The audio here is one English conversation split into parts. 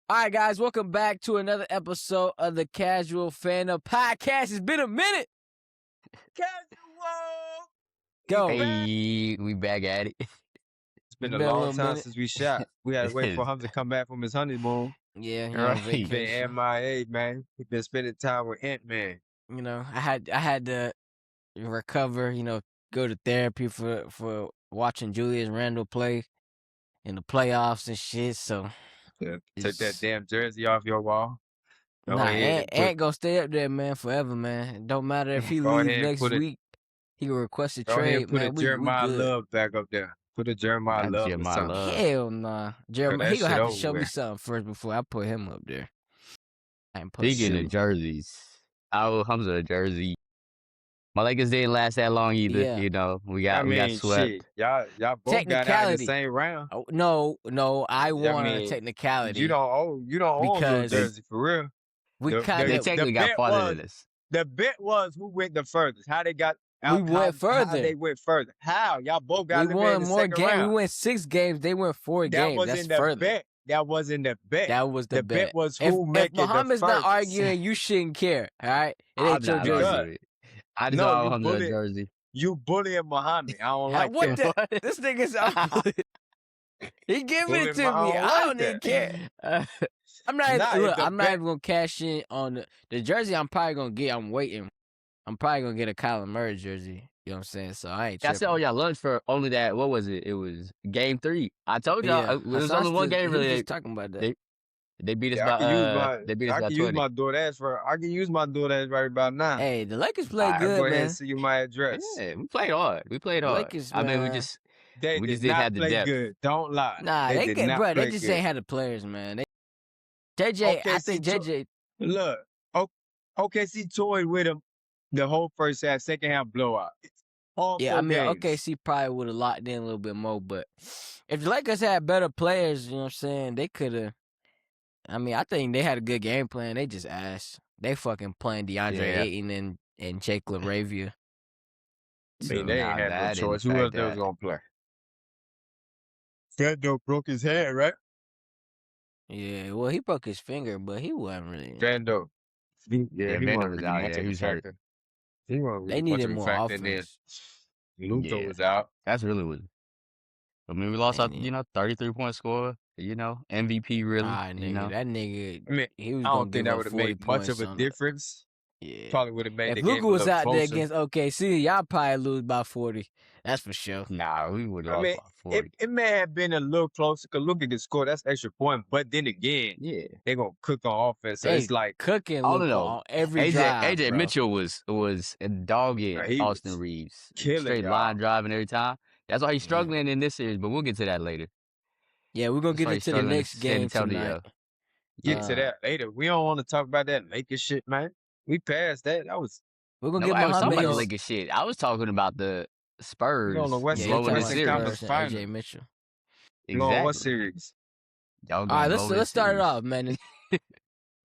All right, guys, welcome back to another episode of the Casual Fandom Podcast. It's been a minute. Casual. Go. Hey, we back at it. It's been a Been a long little time minute. since we shot. We had to wait for him to come back from his honeymoon. Yeah, you Right. know, Been vacation. MIA, man. We've been spending time with Ant-Man. You know, I had to recover. You know, go to therapy for watching Julius Randle play in the playoffs and shit. So Took that damn jersey off your wall. Go nah, ahead and Ant gonna stay up there, man, forever, man. It don't matter if he Go leaves ahead and next put it- week. He can request a Go ahead trade, and put man. a We Jeremiah good. Love back up there. Put a Jeremiah Not Love or Jeremiah something. Love. Hell nah. Jeremiah, that he gonna shit have to over show me with. something first before I put him up there. I ain't put Speaking him. of jerseys, our Hamza jersey. My Lakers didn't last that long either. Yeah. You know, we got swept. Shit. Y'all both got out in the Technicality. same round. Oh, no, I won on a technicality. You don't own Because the jersey for real. we the- kind They of technically got bet farther was- than us. The bet was who went the furthest. How they got out. We went How further. they went further. How? Y'all both got we eliminated won in the more second games. round. We went 6 games. They went 4 That games. wasn't That's the further. bet. That wasn't the bet. That was the bet. was If who make it the Muhammad's not furthest. arguing, you shouldn't care. All right, it ain't your I'm not jersey. arguing it. I just No, saw you Hamza bullied- jersey. You bullying Muhammad. I don't like What that. the? This nigga's out. He giving it Bullying to me. I don't I like don't even that. care. I'm not. Nah, Even, if look, the I'm not bet- even gonna cash in on the jersey. I'm probably gonna get. I'm waiting. I'm probably gonna get a Kyler Murray jersey. You know what I'm saying? So I ain't. I said, tripping. y'all lunch for only that. What was it? It was game 3. I told y'all Yeah, it was Hassan only one still- game he was really. just talking about that. They beat us Yeah, by I can use they beat us I by can 20. use my DoorDash I can use my DoorDash right about now. Hey, the Lakers play I'll good, go ahead man. and send you my address. Yeah, we played hard. We played hard. Lakers, I mean, we man. just They We did just didn't not have the play depth. good. Don't lie. Nah, they did get, not bro. They play just good. ain't had the players, man. JJ, Okay, I think see, JJ. Look, OKC toyed with him the whole first half, second half blowout. All Yeah, 4 I mean, games. OKC probably would have locked in a little bit more, but if the Lakers had better players, you know what I'm saying, they could have. I mean, I think they had a good game plan. They just asked. They fucking playing DeAndre Yeah. Ayton and Jake LaRavia. I mean, they ain't had no that and choice. the Who fact else they was that- gonna play? Fando broke his head, right? Yeah, well, he broke his finger, but he wasn't really. Fando. Yeah, he Vando wasn't was really out. much Yeah, of he a was hurt. factor. He wasn't They really much needed of a more factor. And then offense. Luka Yeah. was out. That's really what. I mean, we lost our, And 33-point score. MVP really. Ah, nigga, that nigga, I mean, he was I gonna don't think give that up would have 40 made much points of a on difference. Yeah. Probably would have made If the Luka game a was little out there closer. against OKC, y'all probably lose by 40. That's for sure. Nah, we would have I lost mean, by 40. it may have been a little closer because Luka could score. That's extra point. But then again, Yeah. they're going to cook on offense. So They it's like, cooking I don't Luka know. on every AJ drive, AJ bro. Mitchell was dogging Nah, he Austin was Reeves. killing Straight y'all. line driving every time. That's why he's Yeah. struggling in this series, but we'll get to that later. Yeah, we're gonna That's get why into he's the struggling next in game San tonight. Antonio. Get to that later. We don't want to talk about that Lakers shit, man. We passed that. That was We're gonna Nobody get was talking Muhammad about the on. Lakers shit. I was talking about the Spurs on the West Yeah, Coast you're blowing talking the about Western Conference series. Spurs and Final. AJ Mitchell. blowing what Exactly. series? Y'all All gonna right, blow let's this start it series. off, man.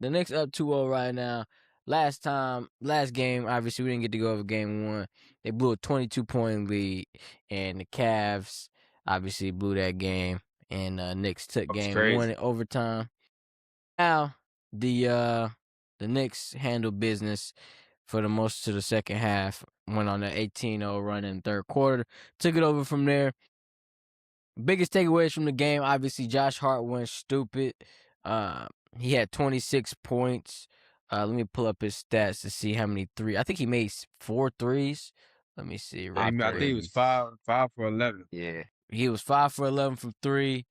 The Knicks up 2-0 right now. Last game, obviously we didn't get to go over game 1. They blew a 22-point lead, and the Cavs obviously blew that game, and Knicks took That was game crazy. 1 in overtime. Now the Knicks handled business for the most of the second half. Went on an 18-0 run in the third quarter. Took it over from there. Biggest takeaways from the game, obviously, Josh Hart went stupid. He had 26 points. Let me pull up his stats to see how many threes. I think he made 4 threes. Let me see. I think he was 5 for 11. Yeah. He was 5 for 11 from 3.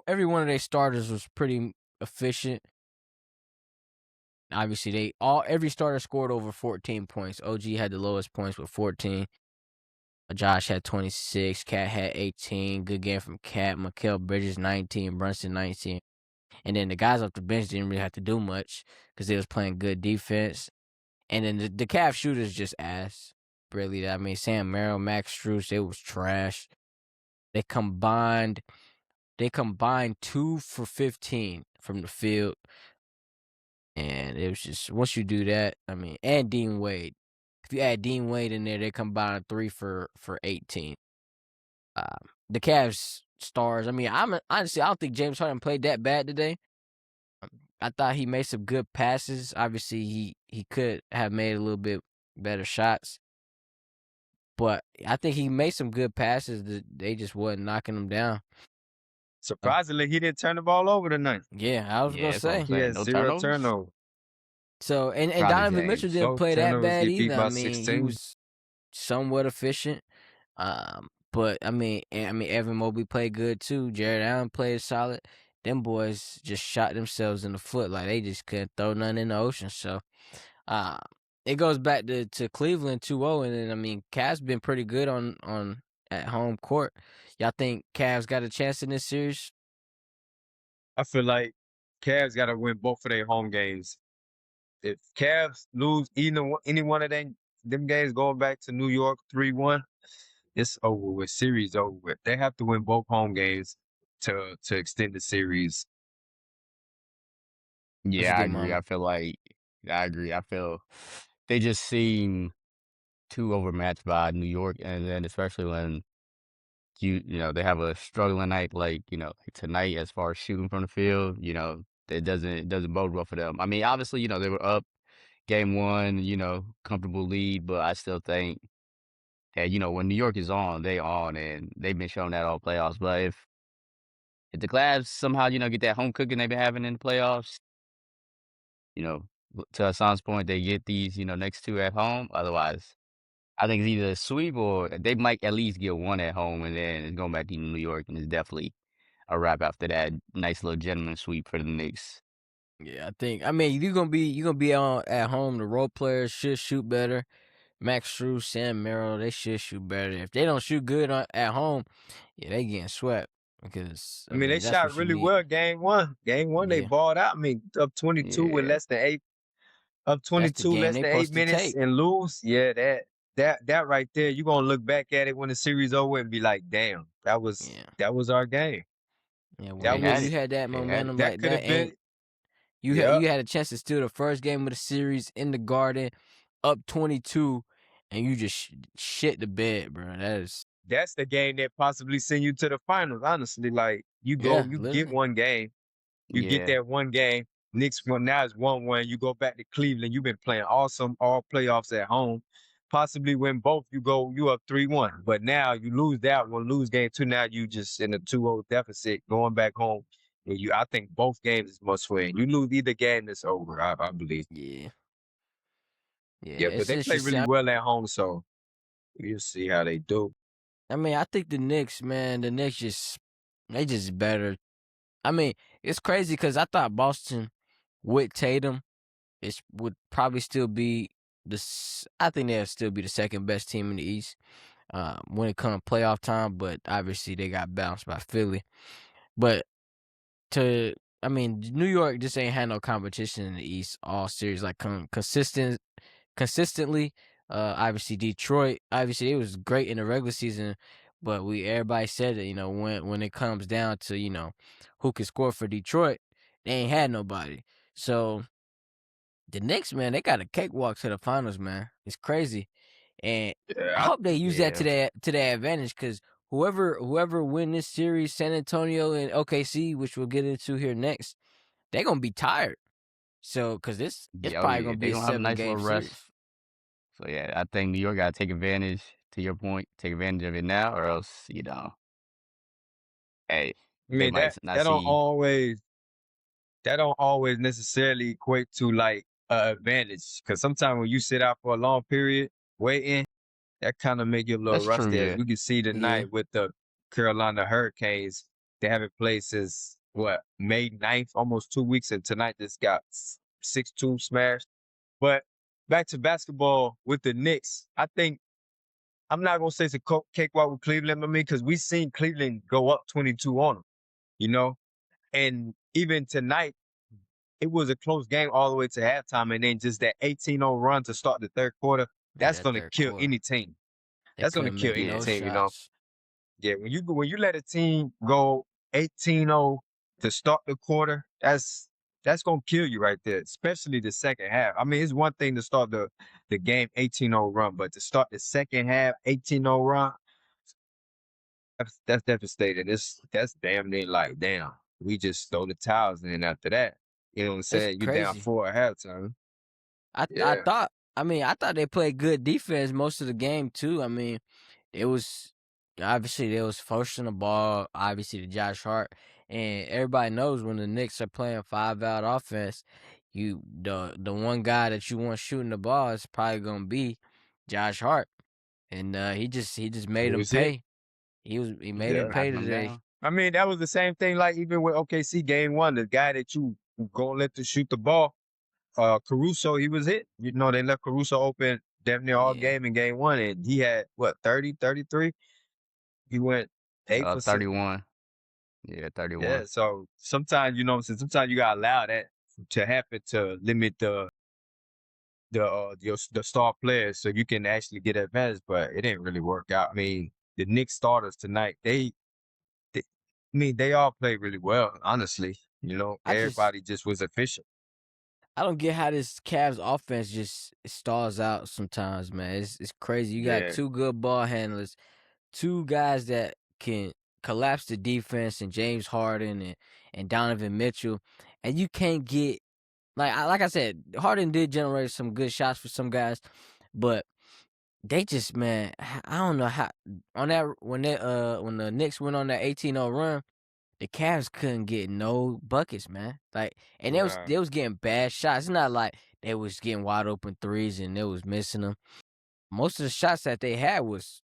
Every one of their starters was pretty efficient. Obviously, every starter scored over 14 points. OG had the lowest points with 14. Josh had 26. Cat had 18. Good game from Cat. Mikal Bridges 19. Brunson 19. And then the guys off the bench didn't really have to do much because they was playing good defense. And then the Cavs shooters just ass. Really, I mean, Sam Merrill, Max Strus, they was trash. They combined 2 for 15 from the field. And it was just, once you do that, I mean, and Dean Wade. If you add Dean Wade in there, they combined 3 for 18. The Cavs stars. I mean, honestly, I don't think James Harden played that bad today. I thought he made some good passes. Obviously, he could have made a little bit better shots, but I think he made some good passes. That they just wasn't knocking him down. Surprisingly, he didn't turn the ball over tonight. Yeah, I was Yeah, gonna that's what I'm say. He saying. had No 0 turnovers. turnovers. So and Proud of Donovan Mitchell James. didn't 4 play that turnovers, bad get beat either. I by mean, he 16. was somewhat efficient. But I mean, Evan Mobley played good too. Jared Allen played solid. Them boys just shot themselves in the foot like they just couldn't throw none in the ocean. So, uh, it goes back to Cleveland 2-0, and then I mean, Cavs been pretty good on at home court. Y'all think Cavs got a chance in this series? I feel like Cavs got to win both of their home games. If Cavs lose any one of them games going back to New York 3-1, it's over with. Series over with. They have to win both home games to extend the series. What you Yeah, I think, agree. Mama? I agree. I feel they just seem too overmatched by New York, and then especially when they have a struggling night like tonight as far as shooting from the field. It doesn't bode well for them. I mean, obviously, they were up game one, comfortable lead, but I still think that when New York is on, they on, and they've been showing that all playoffs. But if the Cavs somehow get that home cooking they've been having in the playoffs, you know, to Hassan's point, they get these next two at home. Otherwise, I think it's either a sweep or they might at least get one at home, and then it's going back to New York, and it's definitely a wrap after that nice little gentleman sweep for the Knicks. Yeah, I think. I mean, you're gonna be on at home. The role players should shoot better. Max Strus, Sam Merrill, they should shoot better. If they don't shoot good at home, yeah, they getting swept because I I mean, they mean that's shot what you really need. well game one. Game one, they Yeah, balled out. I mean, up 22 with Yeah, less than eight, up that's the 22, game less they than 8 supposed to minutes take. and lose. Yeah, that right there, you're gonna look back at it when the series over and be like, damn, Yeah, that was our game. yeah. they That When had you it. was had that They had it. momentum that like could that, have been, and you had yeah. you had a chance to steal the first game of the series in the Garden, up 22, and you just shit the bed, bro. That is That's the game that possibly send you to the finals. Honestly, like yeah, you get literally. one game, you get Yeah. that one game. Knicks one now is 1-1. You go back to Cleveland. You've been playing awesome all playoffs at home. Possibly win both. You up 3-1. But now you lose that one, lose game two. Now you just in a 2-0 deficit going back home. And I think both games is must win. You lose either game, it's over. I believe. Yeah, yeah. Yeah, but It's they play really interesting. well at home, so we'll see how they do. I mean, I think the Knicks, man, the Knicks they just better. I mean, it's crazy because I thought Boston with Tatum would probably still be I think they'll still be the second best team in the East when it comes playoff time. But obviously they got bounced by Philly. But I mean, New York just ain't had no competition in the East all series like consistently. Obviously Detroit, obviously it was great in the regular season, but everybody said that when it comes down to who can score for Detroit, they ain't had nobody. So the Knicks, man, they got a cakewalk to the finals, man. It's crazy, and I Yeah, hope they use that Yeah. to their advantage because whoever win this series, San Antonio and OKC, which we'll get into here next, they're gonna be tired. So because it's Yeah, oh probably yeah. gonna They be a gonna have a seven nice little game rest. series. So yeah, I think New York gotta take advantage, to your point, take advantage of it now, or else, hey, I they mean might not that don't see. always that don't always necessarily equate to like a advantage. Because sometimes when you sit out for a long period waiting, that kind of make you a little That's true, rusty. As yeah. we can see Yeah, tonight with the Carolina Hurricanes, they haven't played since what May 9th, almost 2 weeks, and tonight just got 6-2 smashed. But back to basketball with the Knicks, I think I'm not gonna say it's a cakewalk with Cleveland, I mean, because we seen Cleveland go up 22 on them, you know, and even tonight it was a close game all the way to halftime, and then just that 18-0 run to start the third quarter, yeah, that's that gonna third kill quarter, any team. they That's gonna couldn't kill make any no Yeah. team. shots. Yeah, when you let a team go 18-0 to start the quarter, that's gonna kill you right there, especially the second half. I mean, it's one thing to start the game 18-0 run, but to start the second half 18-0 run, That's devastating. That's damn near like, damn, we just throw the towels in after that. You know what I'm It's saying? You down crazy. 4 at halftime. I Yeah. thought. I mean, I thought they played good defense most of the game too. I mean, it was obviously they was forcing the ball, obviously to Josh Hart, and everybody knows when the Knicks are playing 5-out offense, the one guy that you want shooting the ball is probably gonna be Josh Hart, and he just It made him was it. pay. He made him Yeah. pay Knocking them today. down. I mean, that was the same thing like even with OKC game 1, the guy that you gonna let to shoot the ball, Caruso, he was hit. You know, they left Caruso open damn near all Yeah, game in game 1, and he had what, 30, 33. He went 8 for 6. 31. Yeah, 31. Yeah, so sometimes, you know what I'm saying, sometimes you gotta allow that to happen to limit the star players so you can actually get advantage, but it didn't really work out. I mean, the Knicks starters tonight, they I mean, they all played really well, honestly. You know, I just everybody just was efficient. I don't get how this Cavs offense just stalls out sometimes, man. It's crazy. You got Yeah. two good ball handlers, two guys that can collapse the defense, and James Harden and Donovan Mitchell, and you can't get like I said, Harden did generate some good shots for some guys, but they just man, I don't know how on that when the Knicks went on that 18-0 run, the Cavs couldn't get no buckets, man. Like, and Nah. they was getting bad shots. It's not like they was getting wide open threes and they was missing them. Most of the shots that they had was,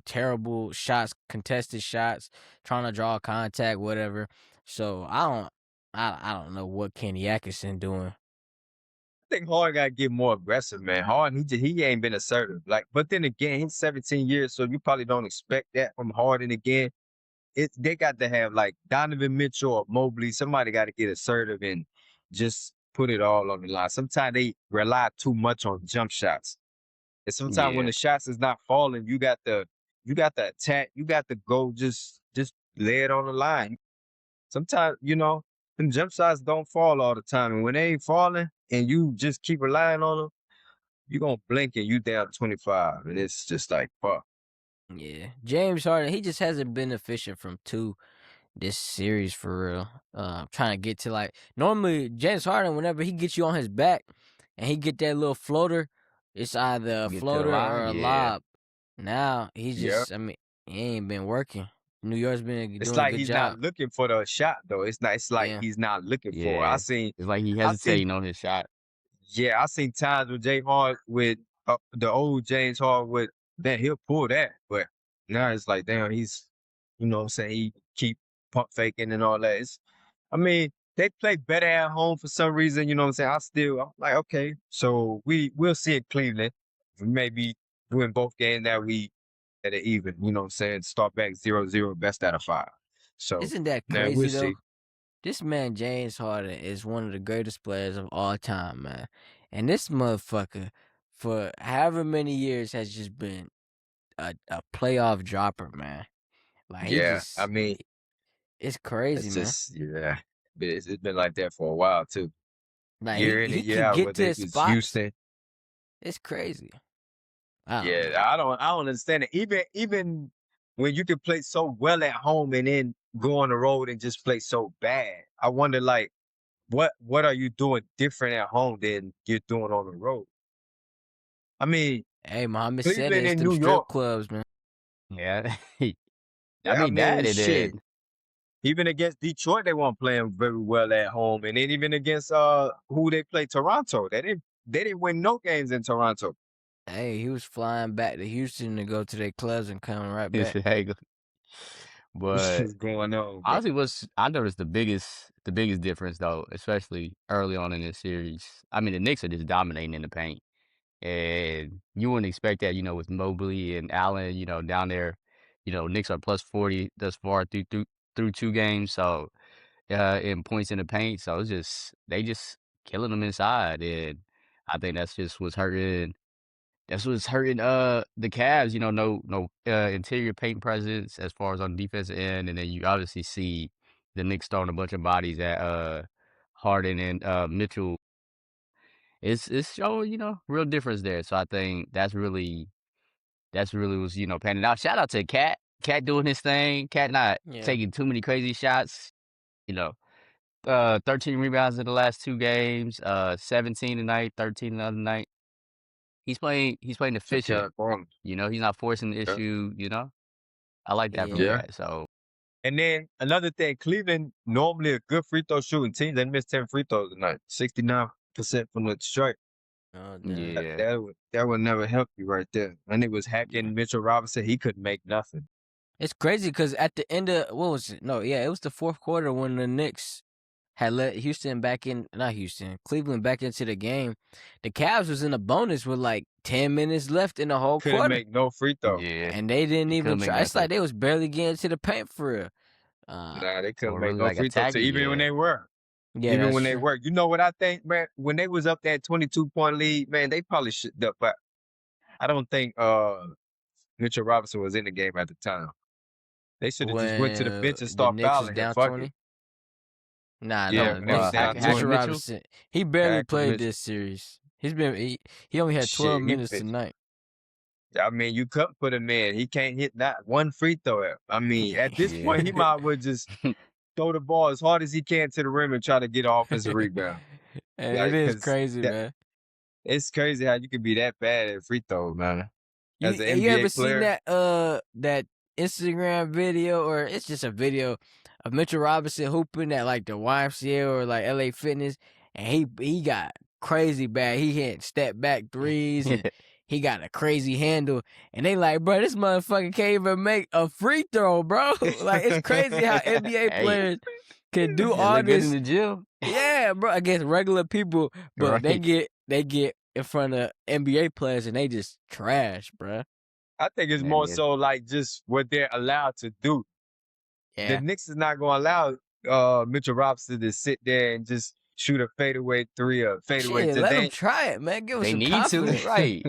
terrible shots, contested shots, trying to draw contact, whatever. So I don't know what Kenny Atkinson doing. I think Harden gotta get more aggressive, man. Harden, he ain't been assertive. Like, but then again, he's 17 years, so you probably don't expect that from Harden again. They got to have like Donovan Mitchell or Mobley. Somebody got to get assertive and just put it all on the line. Sometimes they rely too much on jump shots, and sometimes when Yeah. the shots is not falling, you got to attack. You got to go just lay it on the line. Sometimes them jump shots don't fall all the time, and when they ain't falling, and you just keep relying on them, you gonna blink and you down 25, and it's just like fuck. Yeah, James Harden, he just hasn't been efficient from two this series for real. Trying to get to like normally James Harden, whenever he gets you on his back and he get that little floater, it's either a Get to the floater or line. a Yeah. lob. Now he's Yeah. just, I mean, he ain't been working. New York's been It's doing a like good he's not job. looking for the shot though. It's not. It's like Yeah, he's not looking for it. Yeah. It's like he I seen, hesitating on his shot. yeah, I seen times with Jay Hard with the old James Hard with that he'll pull that, but now it's like damn, you know what I'm saying, he keep pump faking and all that. I mean, they play better at home for some reason. You know what I'm saying? I'm like, okay, so we'll see in Cleveland. We may be doing both games that we at an even. You know what I'm saying? Start back 0-0, best out of 5. So isn't that now we'll crazy see. though? This man James Harden is one of the greatest players of all time, man. And this motherfucker, for however many years, has just been a playoff dropper, man. Like he Yeah, I just, mean, it's crazy, it's man. just yeah, but it's been like that for a while too. Like Year in he and year can out, get to whether it his was spots. Houston. It's crazy. I don't Yeah, know. I don't understand it. Even when you can play so well at home and then go on the road and just play so bad, I wonder like what are you doing different at home than you're doing on the road? I mean, Hey, Muhammad said it. Cleveland It's and them New strip York. clubs, man. Yeah. I Yeah, I mean that mean, it did. shit. Even against Detroit, they weren't playing very well at home, and then even against who they played, Toronto, they didn't win no games in Toronto. Hey, he was flying back to Houston to go to their clubs and coming right It's back. What's but going on? But honestly, what's I noticed the biggest difference though, especially early on in this series. I mean, the Knicks are just dominating in the paint, and you wouldn't expect that, with Mobley and Allen, down there. Knicks are plus 40 thus far through 2 games, so in points in the paint. So it's just they just killing them inside, and I think that's just what's hurting. That's what's hurting the Cavs, no interior paint presence as far as on the defensive end, and then you obviously see the Knicks throwing a bunch of bodies at Harden and Mitchell. It's showing, real difference there. So I think that's really what's, panning out. Shout out to Cat. Cat doing his thing. Cat not Yeah. taking too many crazy shots. 13 rebounds in the last 2 games. 17 tonight, 13 the other night. He's playing efficient. He's not forcing the issue. I like that from Yeah. Cat. So And then another thing, Cleveland normally a good free throw shooting team. They missed 10 free throws tonight, 69% from the strike. Oh, damn. yeah, That would never help you right there. And it was hacking Yeah. Mitchell Robinson. He couldn't make nothing. It's crazy because at the end of what was it? No, yeah, it was the fourth quarter when the Knicks had let Cleveland back into the game. The Cavs was in a bonus with like 10 minutes left in the whole Couldn't quarter, make no free throw. yeah. and they didn't They even couldn't make try. It's like nothing. they was barely getting to the paint for real. Nah, they couldn't Or make really no like free throw. attack it, Even when yeah. they were. Yeah, Even that's when they true. were. You know what I think, man? When they was up that 22-point lead, man, they probably should have. But I don't think Mitchell Robinson was in the game at the time. They should have just went to the bench and The started Knicks was fouling him. down Fuck 20. it. Nah, Yeah, no, when they was Mitchell, down Hacker 20. Mitchell? Robinson. He barely Hacker played Mitchell. this series. He only had 12 Shit, minutes tonight. I mean, you couldn't put him in. He can't hit that one free throw. I mean, at this Yeah. point, he might as well just throw the ball as hard as he can to the rim and try to get an offensive rebound. Hey, Like, it is 'cause crazy, that- man. It's crazy how you can be that bad at free throws, man. As an You NBA ever player, seen that Instagram video, or it's just a video of Mitchell Robinson hooping at like the YMCA or like LA Fitness, and he got crazy bad. He hit step back threes and he got a crazy handle, and they like, bro, this motherfucker can't even make a free throw, bro. Like, it's crazy how NBA Hey. players can do They all look good this. in the gym. Yeah, bro, against regular people, but they Right. get in front of NBA players and they just trash, bro. I think it's Man, more yeah. so like just what they're allowed to do. The Yeah, Knicks is not going to allow Mitchell Robinson to sit there and just shoot a fadeaway three or fadeaway. shit, To let they, them try it, man. Give us They some need confidence. to, right?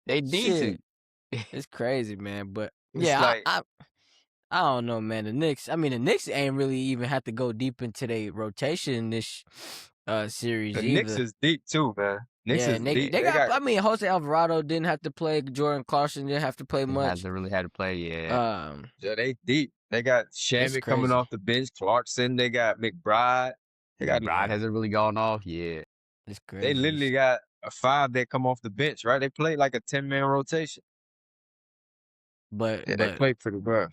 They need Shit, to. it's crazy, man. But It's yeah, like- I don't know, man. The Knicks ain't really even have to go deep into their rotation this series the either. Knicks is deep too, man. Knicks Yeah, is and deep. they got. I mean, Jose Alvarado didn't have to play. Jordan Clarkson didn't have to play much. Hasn't really had to play, yeah. Yeah, they deep. They got Shamit coming crazy. off the bench, Clarkson. They got McBride. They got Bride hasn't really gone off, yeah. It's crazy. They literally got a 5 that come off the bench, right? They play like a 10-man rotation. But They play pretty well.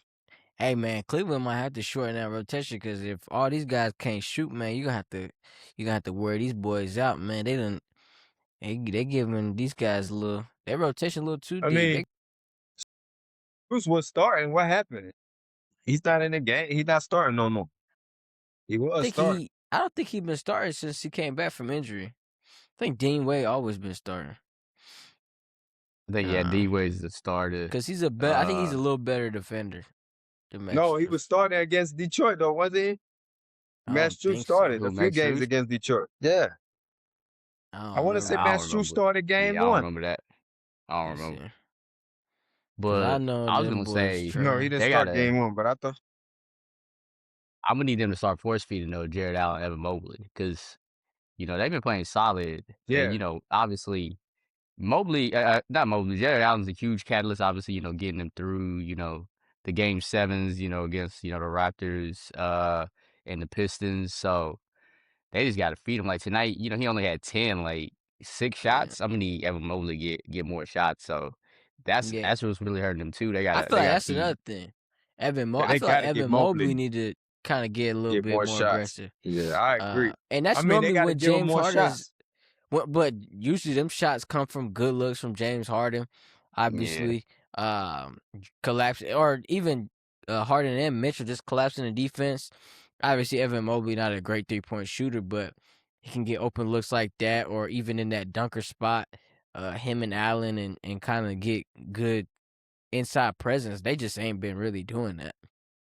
hey, man, Cleveland might have to shorten that rotation because if all these guys can't shoot, man, you gonna have to wear these boys out, man. They giving these guys their rotation a little too I deep. mean, Bruce was starting. What happened? He's not in the game. He's not starting no more. He was starting. I don't think he's been starting since he came back from injury. I think Dean Wade always been starting I think, D-Wade's the starter. because he's I think he's a little better defender. than Max No, he Strus. was starting against Detroit though, wasn't he? I Max don't Strus think so. started Who, a few Max games Strus? against Detroit. Yeah, I want to say I Max don't Strus remember. started game Yeah, I don't one. remember that. I don't Let's remember. see. 'Cause But I know I was them gonna boys say, trash. No, he didn't They start gotta- game one, but I thought I'm gonna need them to start force feeding though Jared Allen, Evan Mobley, because they've been playing solid. Yeah. And, obviously Mobley, not Mobley, Jared Allen's a huge catalyst. Obviously, getting them through, the game sevens, against the Raptors, and the Pistons. So they just got to feed him. Like tonight, he only had 10, like 6 shots. I'm gonna need Evan Mobley get more shots. So that's what's really hurting them too. They got. I feel like that's another thing. Yeah, I they feel like gotta get Evan Mobley. Mobley need to kind of get a little bit more shots. aggressive. Yeah, I agree. And that's I mean, they normally got to when give him James more Harden is. shots. But usually them shots come from good looks from James Harden, obviously. Collapse or even Harden and Mitchell just collapsing the defense. Obviously, Evan Mobley not a great 3-point shooter, but he can get open looks like that, or even in that dunker spot. Him and Allen and kind of get good inside presence. They just ain't been really doing that.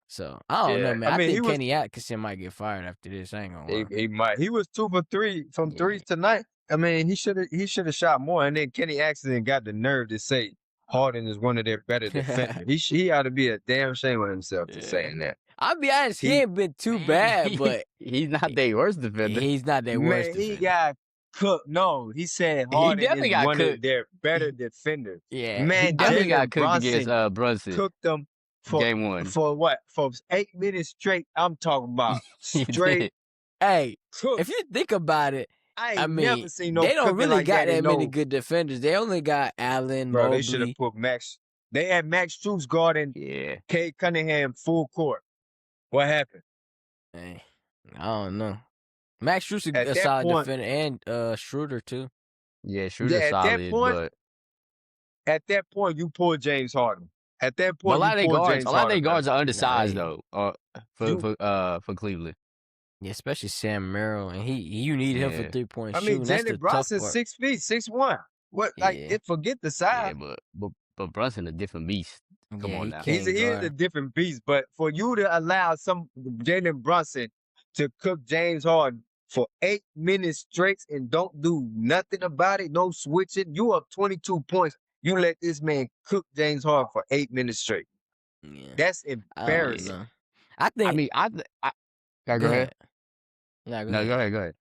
So I don't know, man. I think Kenny Atkinson might get fired after this. I ain't gonna lie. He might. He was 2 for 3 from threes tonight. I mean, he should have shot more. And then Kenny Atkinson got the nerve to say Harden is one of their better defenders. He ought to be a damn shame with himself for saying that. I'll be honest, he ain't been too bad, but he's not their worst defender. he's not their worst Man, defender. he got cooked. No, he said Harden definitely is got one of cooked. their better defenders. Yeah. Man, He definitely got Jalen cooked against Brunson. cooked them Game 1. For what? For 8 minutes straight. I'm talking about You straight did. Hey, cook. if you think about it, I I ain't mean, never seen no they don't cooking really like got that. that many good defenders. They only got Allen, Bro, they should have Mobley. put Max. They had Max Strus guarding Yeah. Cade Cunningham full court. What happened? Hey, I don't know. Max Strus At a that solid point- defender, and Schroeder too. Yeah, Schroeder's at that solid, point, but At that point, you pull James Harden. At that but a point, lot of you their pull guards, James a lot of their Harden. guards man. are undersized Nah, though. You- For Cleveland. Yeah, especially Sam Merrill, and you need him for Yeah. 3-point I mean, shooting. That's the Jalen tough Brunson's part. 6 feet, 6'1". What? Like, Yeah. forget the Yeah, size. but Brunson a different beast. Come Yeah, on he now. can't He is guard. a different beast. But for you to allow some Jalen Brunson to cook James Harden for 8 minutes straight and don't do nothing about it, no switching, you up 22 points. You let this man cook James Harden for 8 minutes straight. Yeah, That's I don't embarrassing. know. I think. I mean, go ahead. No, go No, ahead. go ahead.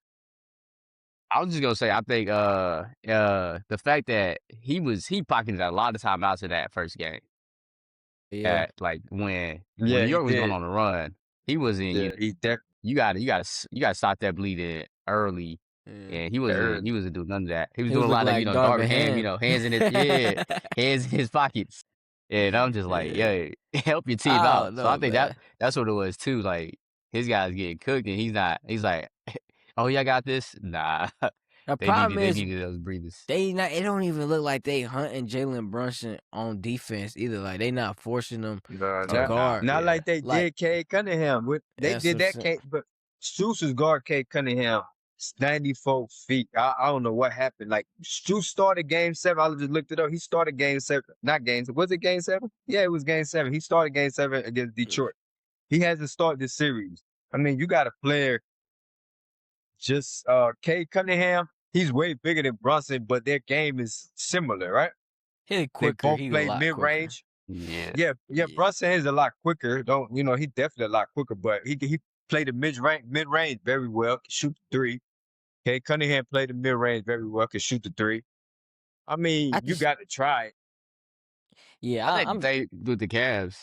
I was just gonna say, I think the fact that he pocketed a lot of timeouts in that first game. Yeah, Like when Yeah, New he York was going did. on a run, he was in. Yeah, he definitely. You gotta stop that bleeding early. yeah. And he wasn't doing none of that. He was He doing was a lot looking of, like Darvin Darvin Ham, Ham. hands in his hands in his pockets. And I'm just like, Yeah. yeah, help your team I out. don't So I know, think man. that's what it was too. Like his guys getting cooked and he's like, oh, y'all got this? Nah. The They problem is needed those breathers. it don't even look like they hunting Jalen Brunson on defense either. Like they not forcing them to guard. Not Yeah. like they Like- did Cade Cunningham. They That's did what I'm that saying. Cade, but Strus guard Cade Cunningham 94 feet. I don't know what happened. Like Strus started game 7. I just looked it up. He started game 7. Not game 7. Was it game 7? Yeah, it was game 7. He started game 7 against Detroit. He hasn't started this series. I mean, you got a player just Cade Cunningham. He's way bigger than Brunson, but their game is similar, right? He They quicker. both He a play lot mid quicker. range. Yeah. Yeah. Brunson is a lot quicker. He definitely a lot quicker, but he played the mid range very well, can shoot the 3. Okay, Cunningham played the mid range very well, can shoot the 3. I mean, I you just- got to try it. Yeah, I think they do the Cavs.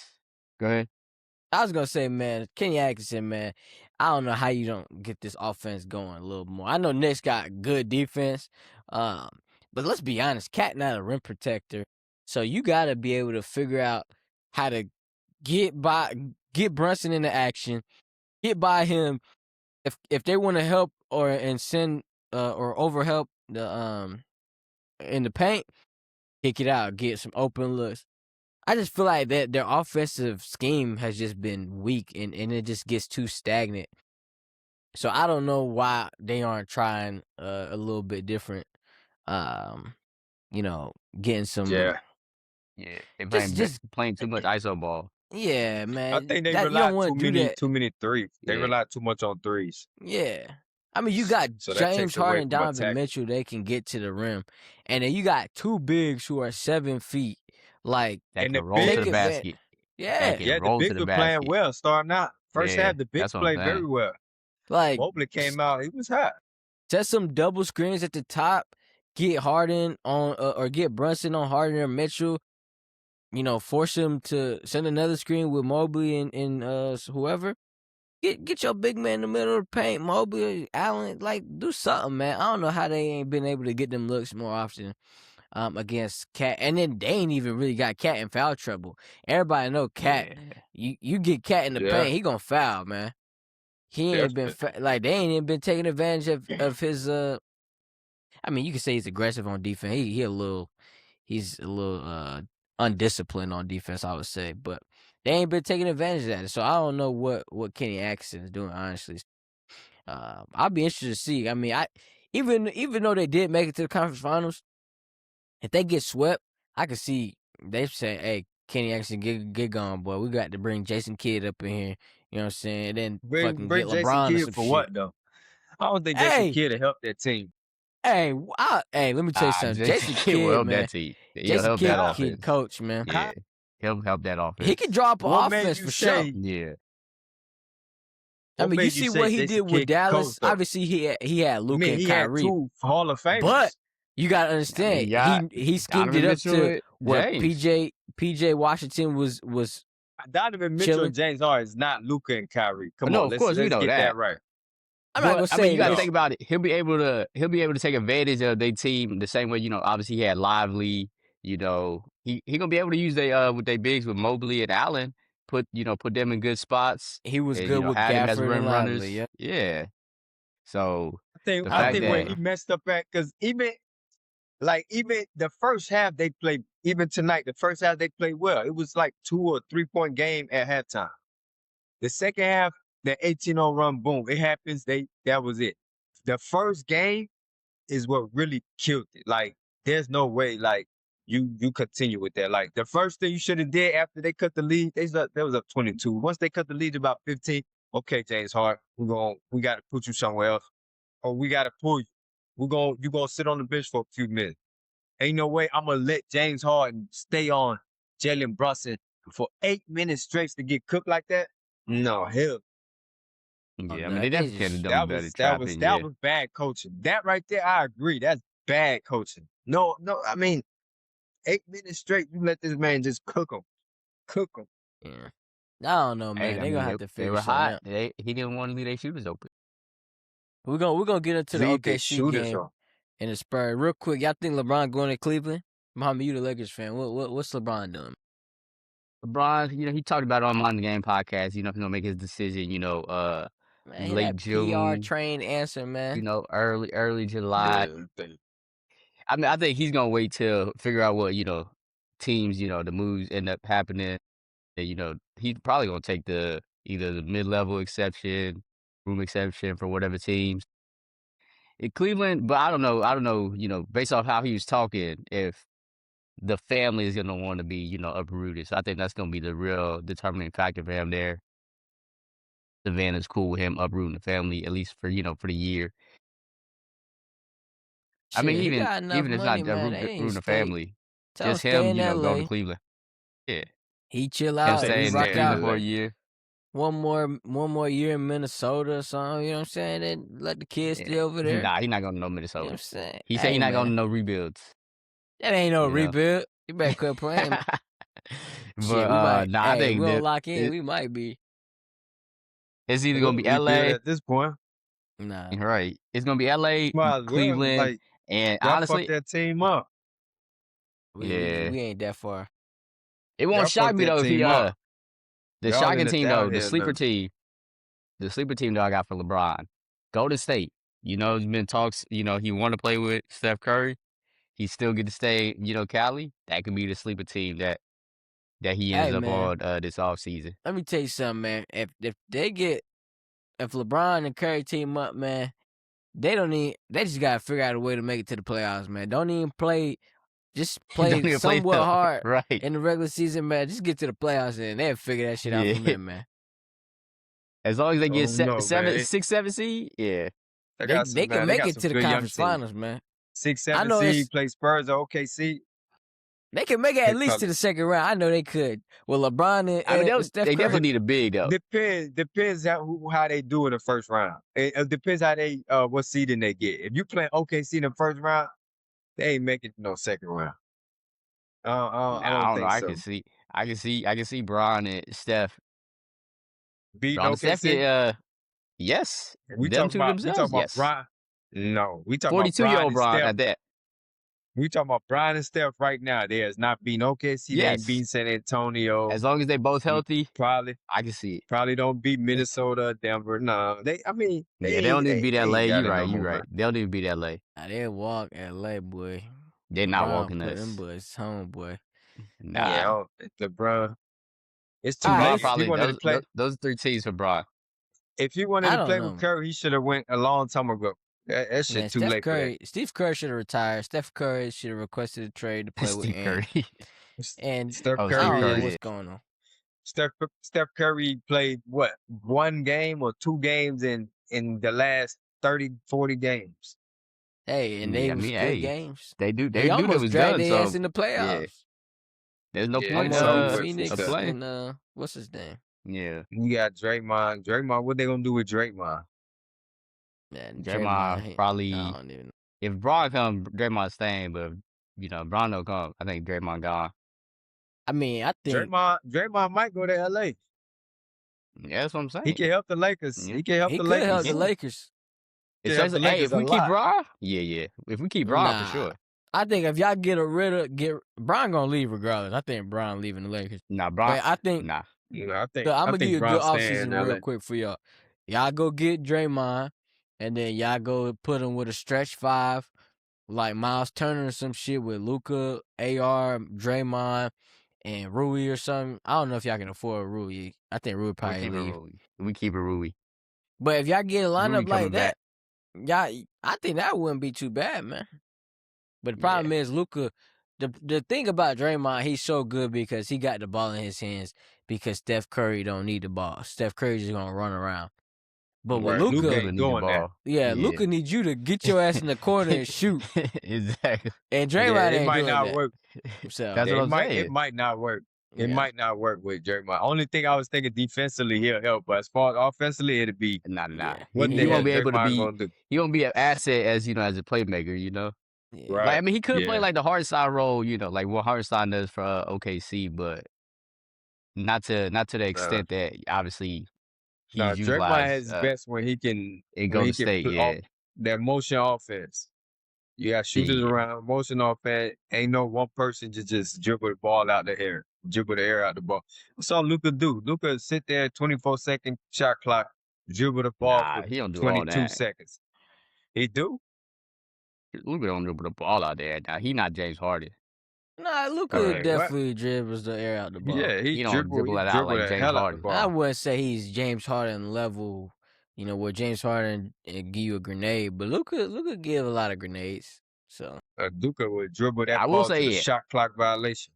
Go ahead. I was gonna say, man, Kenny Atkinson, man. I don't know how you don't get this offense going a little more. I know Knicks got good defense, but let's be honest, Cat not a rim protector, so you got to be able to figure out how to get Brunson into action, get by him. If they want to help or send or overhelp the in the paint, kick it out, get some open looks. I just feel like that their offensive scheme has just been weak and it just gets too stagnant. So I don't know why they aren't trying a little bit different. Getting some. Yeah. Yeah. They Just- playing too much ISO ball. Yeah, man. I think they you rely don't want to do that. too many threes. They Yeah. rely too much on threes. Yeah. I mean, you got So that James takes away Harden, from Donovan attacking. Mitchell. They can get to the rim, and then you got 2 bigs who are 7 feet. Like, That And can the roll to big the event- basket. yeah, can Yeah, the roll to big the were playing basket. well starting out. First Yeah, half, the big that's what I'm played very saying. well. like Mobley came out, he was hot. set some double screens at the top, get Harden on or get Brunson on Harden or Mitchell. Force him to send another screen with Mobley and whoever. Get your big man in the middle of the paint, Mobley, Allen, like do something, man. I don't know how they ain't been able to get them looks more often against Cat, and then they ain't even really got Cat in foul trouble. Everybody know Cat. Yeah. You get Cat in the Yeah. paint, he gonna foul, man. He ain't been like they ain't even been taking advantage of his. I mean, you can say he's aggressive on defense. He's a little undisciplined on defense, I would say, but they ain't been taking advantage of that. So I don't know what Kenny Atkinson is doing, honestly. I'll be interested to see. I mean, even though they did make it to the conference finals, if they get swept, I could see they say, "Hey, Kenny Atkinson, get gone, boy. We got to bring Jason Kidd up in here." You know what I'm saying? And then fucking Bring get Jason LeBron or Kidd some for shit. what though? I don't think Hey! Jason Kidd will help that team. Hey, let me tell you something. Jason Kidd will Kidd, help man. that team. He'll Jason help Kidd that can offense. coach, man. Yeah. He'll help that offense. He can drop an What made offense you for sure. say- Yeah. I What mean, you made see say what he Jason did with Kidd can Dallas. coach, though? Obviously, he had I Luka mean, and he had Kyrie. 2 Hall of Famers. But you gotta understand, got he schemed Donovan it up Mitchell to and what James. PJ Washington was Donovan Mitchell chilling. and James Harden is not Luka and Kyrie. Come No, on, of course we let's know get that that. right. I'm not But gonna I mean, say you got to this. think about it. He'll be able to take advantage of their team the same way. Obviously he had Lively. He gonna be able to use they with their bigs with Mobley and Allen. Put them in good spots. He was And good with have them as Gafford and rim Lively. runners. Yep. Yeah. So the I fact think where that he messed up at, because even the first half they played, even tonight, the first half they played well. It was like 2 or 3 point game at halftime. The second half, the 18-0 run, boom, it happens. That was it. The first game is what really killed it. Like, there's no way, like, you continue with that. Like, the first thing you should have did after they cut the lead, they was up 22. Once they cut the lead to about 15, okay, James Harden, we got to put you somewhere else, or we got to pull you. You gonna sit on the bench for a few minutes. Ain't no way I'm gonna let James Harden stay on Jalen Brunson for 8 minutes straight to get cooked like that. No, hell, Oh, I mean no, they they definitely could have just done better trapping. that was bad coaching. That right there, I agree. That's bad coaching. No, I mean, 8 minutes straight, you let this man just cook him. yeah. I don't know, man. Hey, I They mean gonna have to they figure were something hot. out. He didn't want to leave their shooters open. We're gonna get into the Leave their OKC shooters game on. and the Spurs real quick. Y'all think LeBron going to Cleveland? Muhammad, you the Lakers fan. What's LeBron doing? LeBron, he talked about it on the game podcast. He's gonna make his decision. Man, he Late that PR June. trained answer, man. Early July. Yeah, I mean, I think he's gonna wait till figure out what teams the moves end up happening. And, he's probably gonna take either the mid-level exception, room exception for whatever teams in Cleveland. But I don't know. Based off how he was talking, if the family is gonna want to be uprooted, so I think that's gonna be the real determining factor for him there. Savannah's cool with him uprooting the family at least for the year. I mean, Shit, he got enough even if it's money, not man. They uprooting need to the stay. family, Tell him just stay him, in going to LA. Cleveland. Yeah, He chill him out. say He he's staying in rock staying in out Cleveland for a LA. year. one more year in Minnesota or something. You know what I'm saying? Then let the kids Yeah. stay over there. Nah, he not going to no You know what Minnesota. I'm saying? He said Hey, he not going to man, no rebuilds. that ain't no You know. rebuild. You better quit playing. Shit, we But might. nah, I Hey, think we don't that lock in. We might be. it's either going to be Rebuild LA, at this point. Nah, right? It's going to be LA, Might as well. Cleveland, Like, and y'all fuck honestly, that team up. yeah, we ain't that far. it won't Y'all shock fuck me that though if he team up. the Y'all in shocking the team though, downhill. the sleeper team that I got for LeBron, Golden State. There's been talks. He want to play with Steph Curry. He still get to stay. Cali. That could be the sleeper team that he ends Hey, up man, on this offseason. let me tell you something, man. If LeBron and Curry team up, man, they just gotta figure out a way to make it to the playoffs, man. Don't even play. Just Don't play even play somewhat tough, hard right? in the regular season, man. Just get to the playoffs and they'll figure that shit out from Yeah. there, man. As long as they get Oh no, man. 6, 7 seed, yeah. They can They make got it some to the good young conference teams. finals, man. 6, I 7 know seed play Spurs or OKC. they can make it at They least to probably the second round. I know they could. Well, LeBron I mean, and Steph they Curry. definitely need a big though. Depends how they do in the first round. It depends how they what seeding they get. If you play OKC in the first round, they ain't making no second round. I I don't don't know. think I so. can see Bron and Steph. Beating Bron and Steph OKC. get yes. We Them talking two about themselves, yes. Brian. No, we talking about 42-year-old and Bron Steph. at that. We talking about Brian and Steph right now. They has not beating OKC. They ain't Yes. beating San Antonio. As long as they both healthy, Probably I can see it. Probably don't beat Minnesota, Denver. No, they Yeah, they don't even beat LA. ain't got You it right, no you more, right. man. They don't even beat LA. Nah, they walk LA, boy. They're not LeBron walking put us. them boys home, boy. Nah. Yeah, LeBron. It's too All right, late. If he wanted to play, those 3 teams for Bron. if he wanted I to don't play know, with Curry, he should have went a long time ago. That shit man. too late for that. Steve Curry should have retired. Steph Curry should have requested a trade to play with Steve Ant. Curry. And Steph Oh, I Steve don't know Curry. what's going on. Steph Curry played what, 1 game or 2 games in the last 30, 40 games. Hey, and Yeah, they I was mean, good hey, games. they They knew they almost was dragged done. their ass So in the yeah, playoffs. there's no Yeah, point it's Almost over beat with for Phoenix Steph. playing. and what's his name? Yeah, You got Draymond. Draymond, what they gonna do with Draymond? Man, Draymond I probably. don't even know. If Bron come, Draymond staying, but if Bron don't come, I think Draymond gone. I mean, I think Draymond might go to LA. Yeah, that's what I'm saying. He can help the Lakers. Yeah. He can help he the could help Lakers. the Lakers. He can help Especially, the hey, Lakers if a we keep lot. Bron, yeah. If we keep Bron, for Nah, sure. I think if y'all get Brian gonna leave regardless. I think Brian leaving the Lakers. Nah, Bron, But I think nah. You know, I I'm gonna give think you a good Bron's staying in offseason real LA. quick for y'all. Y'all go get Draymond, and then y'all go put him with a stretch five, like Miles Turner or some shit with Luka, AR, Draymond, and Rui or something. I don't know if y'all can afford Rui. I think Rui We probably keep it leave. Rui. We keep it Rui. But if y'all get a Rui lineup like coming back. that, y'all, I think that wouldn't be too bad, man. But the problem is Luka. The thing about Draymond, he's so good because he got the ball in his hands because Steph Curry don't need the ball. Steph Curry just gonna run around. But with Right. Luka Luka, ain't need the doing that. ball. yeah, Luka needs you to get your ass in the corner and shoot. Exactly. And Yeah, Draymond it ain't might doing not that. work. So That's what I'm It saying. might not work. It yeah. might not work with Draymond. Only thing I was thinking defensively he'll help, but as far as offensively, it'll be Nah. Yeah. what He the hell won't be able to Draymond be. gonna do? He won't be an asset as as a playmaker. Yeah. Right. Like I mean, he could play Yeah. like the hard side role. Like what Hartenstein does for OKC, but not to the extent that obviously No, he's Draymond has utilized his best when he can in Golden State. play off Yeah, that motion offense. You got shooters yeah. around, motion offense. Ain't no one person just dribble the ball out the air, dribble the air out the ball. That's all Luka do. Luka sit there, 24-second shot clock, dribble the ball Nah, for he don't do all 22 that. seconds. He do. Luka don't dribble the ball out there. Now he not James Harden. Nah, Luka All right, what? definitely dribbles the air out the ball. Yeah, He don't dribble it out like the James hell out the Harden. I ball. wouldn't say he's James Harden level, where James Harden give you a grenade, but Luka give a lot of grenades. So Luka would dribble that I will ball to say the it. shot clock violation.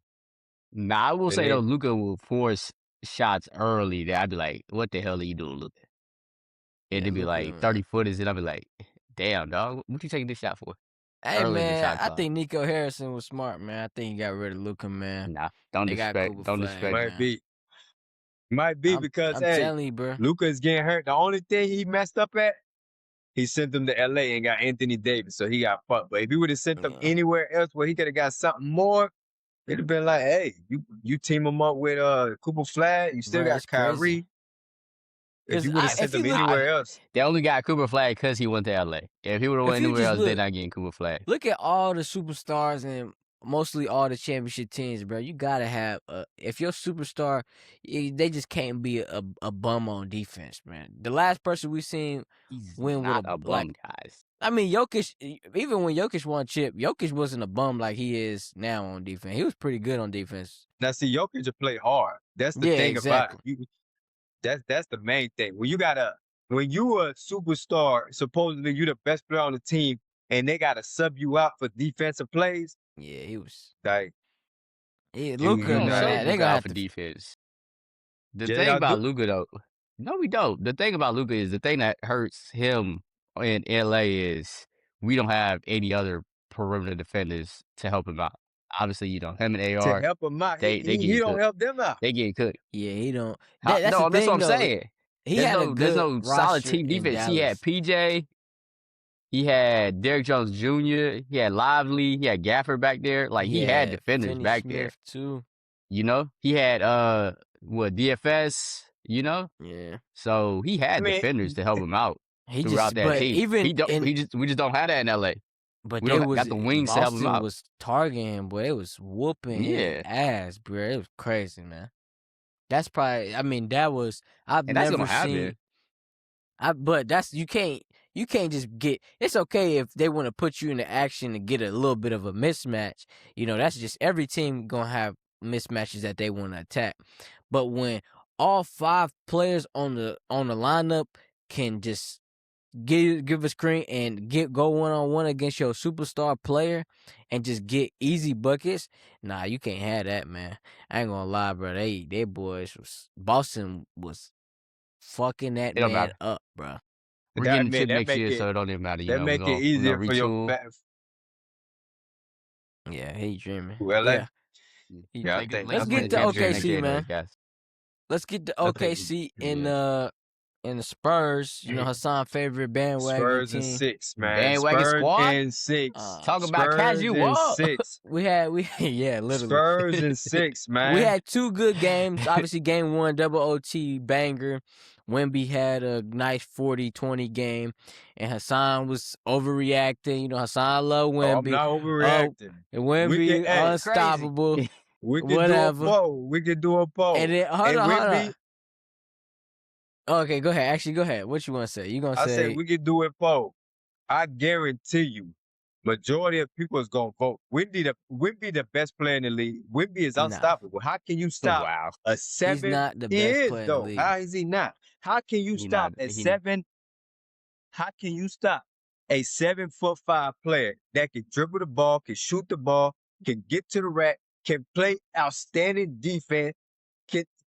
Nah, I will And say though, then Luka will force shots early that I'd be like, "What the hell are you doing, Luka?" And yeah, it'd be like Luka. 30-footers, and I'd be like, "Damn, dog, what you taking this shot for?" Hey Early in the man, shot I clock. think Nico Harrison was smart, man. I think he got rid of Luka, man. Nah, don't They got disrespect. Cooper Don't Flag, disrespect. man. Might be because I'm hey, telling you, bro. Luka's getting hurt. The only thing he messed up at, he sent them to LA and got Anthony Davis, so he got fucked. But if he would have sent them Yeah. anywhere else where he could have got something more, it'd have been like, hey, you team him up with Cooper Flag, you still Bruh, got it's Kyrie. crazy. If 'Cause you would have if sent you them look, anywhere else, They only got Cooper Flag because he went to LA. If he would have if went you anywhere just else, they're look not getting Cooper Flag. at all the superstars and mostly all the championship teams, bro, you gotta have if your superstar, they just can't be a bum on defense, man. The last person we seen He's win with not a bum, guys. I mean, Jokic, even when Jokic won chip, Jokic wasn't a bum like he is now on defense. He was pretty good on defense. now see, Jokic to play hard. That's the Yeah, thing exactly. about it. That's the main thing. When you a superstar, supposedly you the best player on the team, and they gotta sub you out for defensive plays, Yeah, he was. like Luka, We don't man, sub they Luka gonna out have for to. defense. The yeah, thing y'all about do. Luka though, no, we don't. The thing about Luka is the thing that hurts him in LA is we don't have any other perimeter defenders to help him out. Obviously, him and To AR, help him out, they he getting don't cooked. help them out. They getting cooked. Yeah, he don't. That's the No, that's what thing I'm though. saying. He There's had a there's good no solid roster team in defense. He had Dallas. PJ, he had Derrick Jones Jr., he had Lively, he had Gafford back there. Like he had defenders Finney back Smith too. there. He had DFS. Yeah, So he I had mean, defenders to help him out he throughout just. that But team. even We just don't have that in LA. but We they don't was got the wings to help him Boston out. was targeting him, boy. It was whooping his Yeah, ass, bro. It was crazy, man. That's probably. I mean, that was. I've and that's never gonna seen. happen. But that's you can't just get. It's okay if they want to put you into action and get a little bit of a mismatch. That's just every team gonna have mismatches that they want to attack. But when all 5 players on the lineup can just give a screen and go 1-on-1 against your superstar player and just get easy buckets, nah, you can't have that, man. I ain't gonna lie, bro. They boys Boston was fucking that It don't man matter. up, bro. We're getting a man, chip that next make year, it so it don't even matter. that We're make it gonna easier for your retool. Yeah, he dreaming. LA. Yeah. Yeah, I Let's think Let's I'm get gonna to next year, OKC, January, man. guys. Let's get to I think OKC yeah. and And the Spurs, Hassan favorite bandwagon Spurs and team. 6, man. Bandwagon Spurs squad? and 6. Talk about Spurs and casual. 6. Yeah, literally. Spurs and 6, man. We had 2 good games. Obviously, game 1, double OT banger. Wemby had a nice 40-20 game, and Hassan was overreacting. Hassan loved Oh, I'm Wemby. not overreacting. And Wemby unstoppable. We can whatever. do a poll. We can do a poll. And then hold on. Wemby, Okay, go ahead. Actually, go ahead. What you want to say? You gonna I say? said we can do a poll. I guarantee you, majority of people is gonna vote. Wemby the best player in the league. Wemby is unstoppable. How can you stop Wow. a 7? He's not the He best is player in though. the league. How is he not? How can you stop a 7? How can you stop a 7'5" player that can dribble the ball, can shoot the ball, can get to the rack, can play outstanding defense,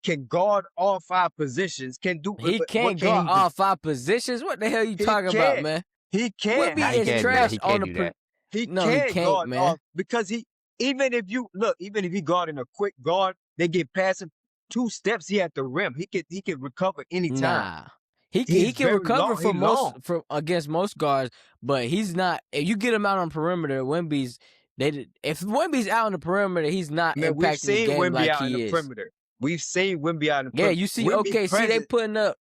can guard all 5 positions, can do He can't guard all 5 positions. What the hell you talking about, man? He can't. Wemby is trash on the He No, he can't can't, guard man. off because even if he guarding a quick guard, they get past him 2 steps. He at the rim. He can recover anytime. Nah. He He's can very recover long. against most guards, but he's not. If you get him out on perimeter, if Wemby's out on the perimeter, he's not Man, we've impacting the seen game Wemby like out in he the is. perimeter. We've seen Wemby out in the Yeah, perimeter. you see, Wemby see they present. putting up.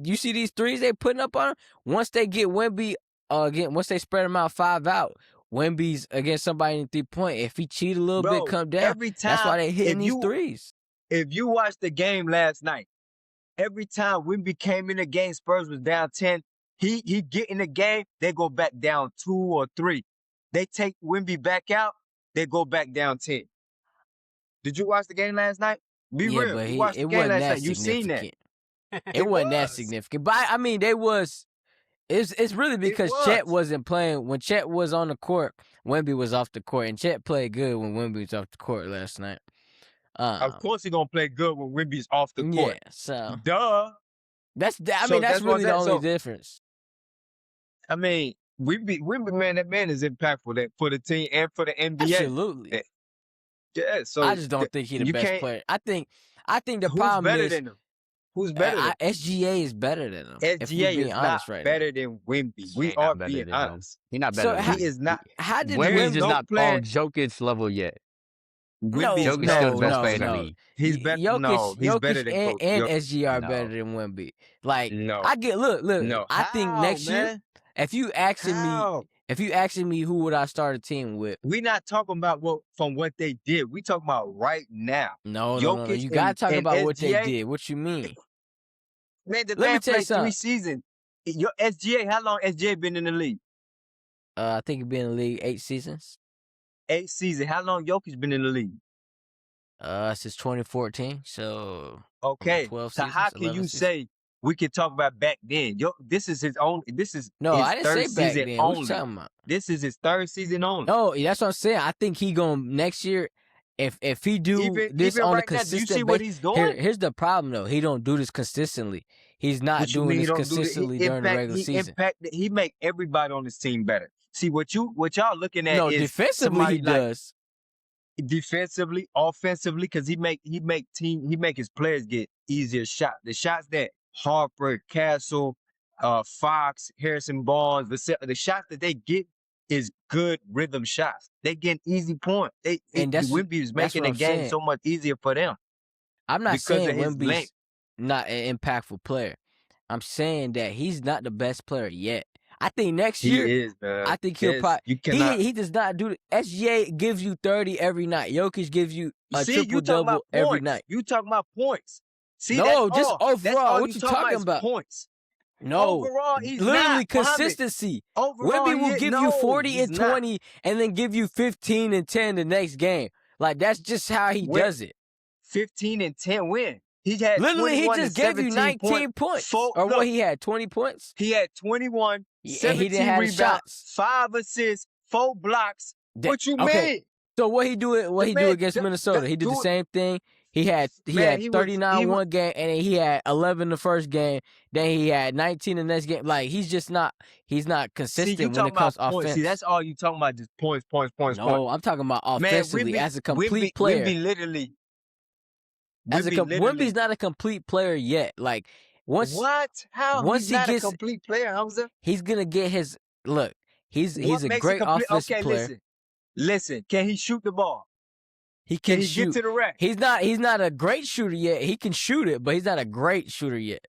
You see these threes they putting up on him. Once they get Wemby, once they spread him out 5 out, Wemby's against somebody in 3-point. If he cheat a little bit, come down. Every time, That's why they hitting these threes. If you watch the game last night, every time Wemby came in the game, Spurs was down 10. He get in the game, they go back down 2 or 3. They take Wemby back out, they go back down 10. Did you watch the game last night? Be real. But You watched the game last night. You seen that. It wasn't that significant. But I mean, it's really because Chet wasn't playing. When Chet was on the court, Wemby was off the court. And Chet played good when Wemby was off the court last night. Of course he's gonna play good when Wemby's off the court. Yeah, so duh. That's So really the only difference. I mean, Wemby, man, that man is impactful for the team and for the NBA. Absolutely. Yeah, so I just don't think he's the best player. I think the problem is better than him? Who's better than him? SGA is better than him. SGA is not better than Wemby. We are being honest. He's not better than him. He is not. How did Wemby's just not on Jokic's level yet. Wemby's Jokic's still the best player in the league. He's better. He's better than and SGA are better than Wemby. Like I get look. No. I think next year, if you asking me who would I start a team with, we're not talking about what they did. We talking about right now. No. You gotta talk about what they did. What you mean? Man, Let me tell you something. 3 seasons. Your SGA, how long SGA been in the league? I think he's been in the league 8 seasons. 8 seasons. How long Jokic been in the league? Since 2014. So okay. 12 so seasons, how can you say we can talk about back then? This is his own. This is no. his I didn't third say back season then. only. What you talking about? This is his 3rd season only. No, that's what I'm saying. I think he gonna next year. If he do this on a consistent basis, do you see what he's doing? Here's the problem though. He don't do this consistently. He's not doing this consistently during the regular season. He make everybody on his team better. See what y'all looking at? No, is defensively he does. Defensively, offensively, because he make his players get easier shots. The shots that Harper, Castle, Fox, Harrison Barnes, the shots that they get is good rhythm shots. They get easy points. Wemby is making the game so much easier for them. I'm not saying Wemby's not an impactful player. I'm saying that he's not the best player yet. I think next year, he is, man. I think he'll probably. He does not do it. SGA gives you 30 every night. Jokic gives you a triple-double every night. You talking about points. See, no, just overall. What you talking about? Points. No, overall, he's literally not, consistency. Overall, Wemby will give you 40 and 20 and then give you 15 and 10 the next game. Like, that's just how he does it. 15 and 10 win. He had literally, he just gave you 19 points. What he had, 20 points? He had 21, 17 he didn't have rebounds, shots. 5 assists, 4 blocks. What you mean? So what he do against Minnesota? He did the same thing. He had 39 one game, and then he had 11 the first game. Then he had 19 the next game. Like, he's not consistent when it comes to offense. See, that's all you talking about, just points. No, I'm talking about offensively as a complete player. Wemby literally. Wemby's not a complete player yet. Like, What? How? once He's he not a gets, complete player, Hamza. he's gonna get his look. He's What a makes great it complete? offensive Okay, player. listen. Can he shoot the ball? He Can can he get shoot. to the rack? He's not a great shooter yet. He can shoot it, but he's not a great shooter yet.